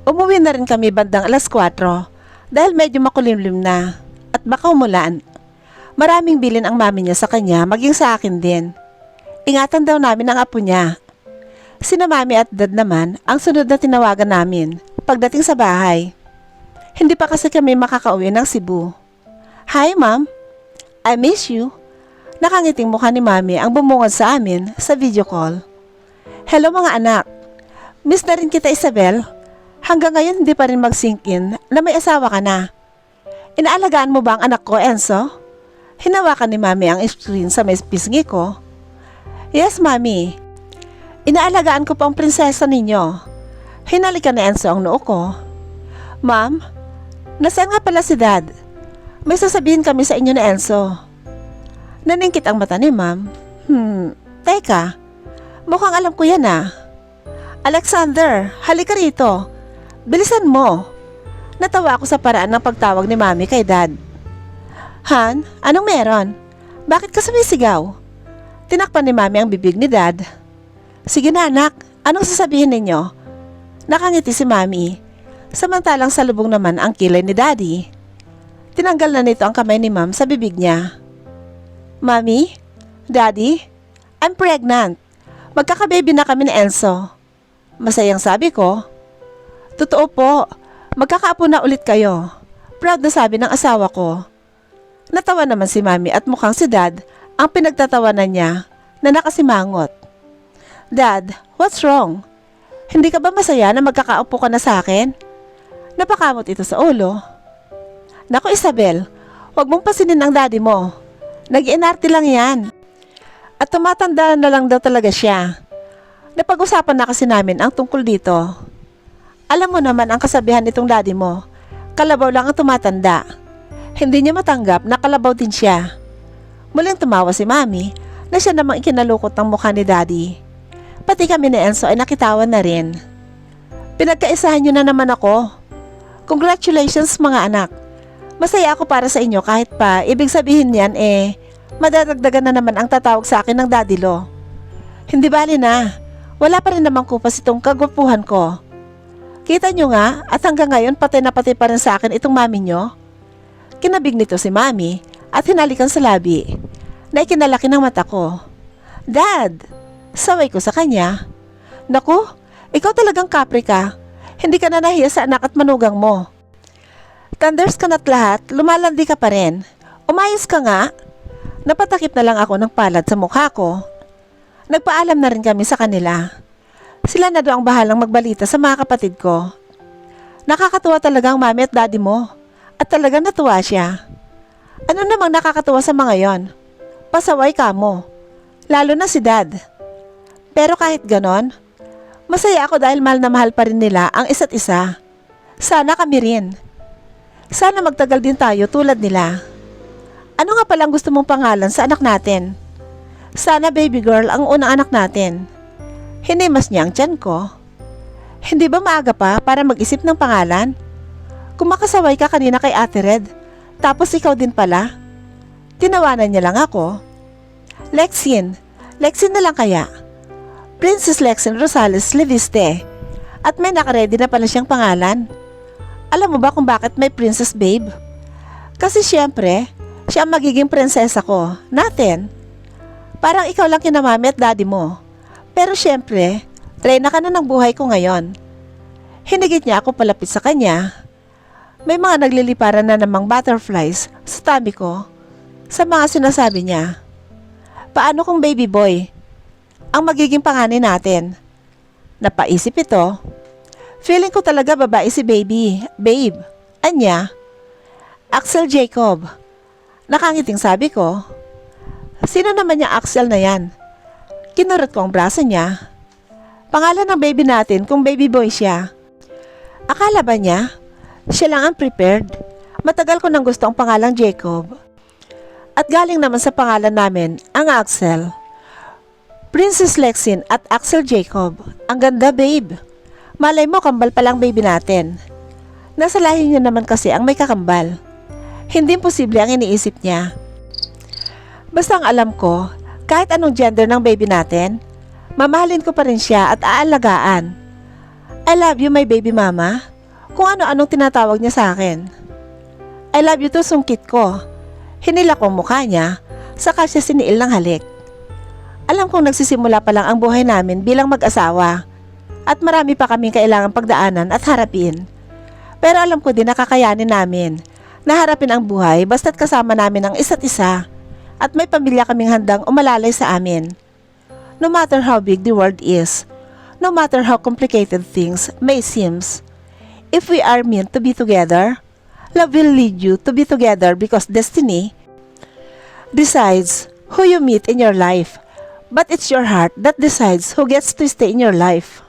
Umuwi na rin kami bandang 4:00 dahil medyo makulimlim na at baka umulan. Maraming bilin ang mami niya sa kanya maging sa akin din. Ingatan daw namin ang apo niya. Sina mami at dad naman ang sunod na tinawagan namin pagdating sa bahay. Hindi pa kasi kami makakauwi ng Cebu. Hi ma'am, I miss you. Nakangiting mukha ni mami ang bumungad sa amin sa video call. Hello mga anak, miss na rin kita Isabel. Hanggang ngayon hindi pa rin mag-sink in na may asawa ka na. Inaalagaan mo ba ang anak ko, Enzo? Hinawakan ni mami ang screen sa may pisngi ko. Yes mami, inaalagaan ko pa ang prinsesa ninyo. Hinalikan ni Enzo ang noo ko. Ma'am, nasaan nga pala si Dad? May sasabihin kami sa inyo ni Enzo. Naningkit ang mata ni ma'am. Teka, mukhang alam ko yan ah. Alexander, halika rito. Bilisan mo. Natawa ako sa paraan ng pagtawag ni mami kay Dad. Han, anong meron? Bakit ka sumisigaw? Tinakpan ni mami ang bibig ni Dad. Sige na anak, anong sasabihin ninyo? Nakangiti si mami. Samantalang salubong naman ang kilay ni Daddy. Tinanggal na nito ang kamay ni ma'am sa bibig niya. Mami, Daddy, I'm pregnant. Magkakababy na kami ni Enzo. Masayang sabi ko. Totoo po, magkakaapo na ulit kayo. Proud na sabi ng asawa ko. Natawa naman si mami at mukhang si Dad ang pinagtatawanan niya na nakasimangot. Dad, what's wrong? Hindi ka ba masaya na magkakaupo ka na sa akin? Napakamot ito sa ulo. Naku Isabel, Huwag mong pasinin ang daddy mo. Nag-iinarte lang yan. At tumatanda na lang daw talaga siya. Napag-usapan na kasi namin ang tungkol dito. Alam mo naman ang kasabihan nitong daddy mo, kalabaw lang ang tumatanda. Hindi niya matanggap na kalabaw din siya. Muling tumawa si Mami na siya namang ikinalukot ng mukha ni daddy. Pati kami ni Enzo ay nakitawan na rin. Pinagkaisahan niyo na naman ako. Congratulations mga anak. Masaya ako para sa inyo kahit pa ibig sabihin niyan madadagdagan na naman ang tatawag sa akin ng Daddy Lo. Hindi bali na, wala pa rin namang kupas itong kagwapuhan ko. Kita nyo nga at hanggang ngayon patay na patay pa rin sa akin itong mami nyo. Kinabig nito si Mami at hinalikan sa labi na ikinalaki ng mata ko. Dad! Saway ko sa kanya. Naku, ikaw talagang kapri ka. Hindi ka na nahiya sa anak at manugang mo. Thunders ka na't lahat, lumalandi ka pa rin. Umayos ka nga. Napatakip na lang ako ng palad sa mukha ko. Nagpaalam na rin kami sa kanila. Sila na daw ang bahalang magbalita sa mga kapatid ko. Nakakatuwa talaga ang mami at daddy mo. At talagang natuwa siya. Ano namang nakakatuwa sa mga yon? Pasaway ka mo. Lalo na si dad. Pero kahit ganon, masaya ako dahil mahal na mahal pa rin nila ang isa't isa. Sana kami rin. Sana magtagal din tayo tulad nila. Ano nga palang gusto mong pangalan sa anak natin? Sana baby girl ang unang anak natin. Hinimas niya ang tiyan ko. Hindi ba maaga pa para mag-isip ng pangalan? Kung makasaway ka kanina kay Ate Red, tapos ikaw din pala. Tinawanan niya lang ako. Lexin na lang kaya. Princess Lexin Rosales Leviste. At may nakaredy na pala siyang pangalan. Alam mo ba kung bakit may Princess Babe? Kasi syempre, siya ang magiging prinsesa ko, natin. Parang ikaw lang kina mami at daddy mo. Pero syempre, reyna ka na ng buhay ko ngayon. Hinigit niya ako palapit sa kanya. May mga nagliliparan na namang butterflies sa tabi ko sa mga sinasabi niya. Paano kung baby boy ang magiging panganay natin? Napaisip ito. Feeling ko talaga babae si babe. Anya? Axel Jacob. Nakangiting sabi ko. Sino naman yung Axel na yan? Kinurot ko ang braso niya. Pangalan ng baby natin kung baby boy siya. Akala ba niya? Siya lang ang prepared. Matagal ko nang gusto ang pangalang Jacob. At galing naman sa pangalan namin ang Axel. Princess Lexin at Axel Jacob. Ang ganda babe. Malay mo kambal palang baby natin. Nasa lahi niya naman kasi ang may kakambal. Hindi imposible ang iniisip niya. Basta ang alam ko, kahit anong gender ng baby natin, mamahalin ko pa rin siya at aalagaan. I love you my baby mama. Kung ano-anong tinatawag niya sa akin. I love you to sungkit ko. Hinila ko ang mukha niya, saka siya siniil ng halik. Alam kong nagsisimula pa lang ang buhay namin bilang mag-asawa. At marami pa kaming kailangang pagdaanan at harapin. Pero alam ko din na kakayanin namin na harapin ang buhay basta't kasama namin ang isa't isa at may pamilya kaming handang umalalay sa amin. No matter how big the world is, no matter how complicated things may seem, if we are meant to be together, love will lead you to be together because destiny decides who you meet in your life, but it's your heart that decides who gets to stay in your life.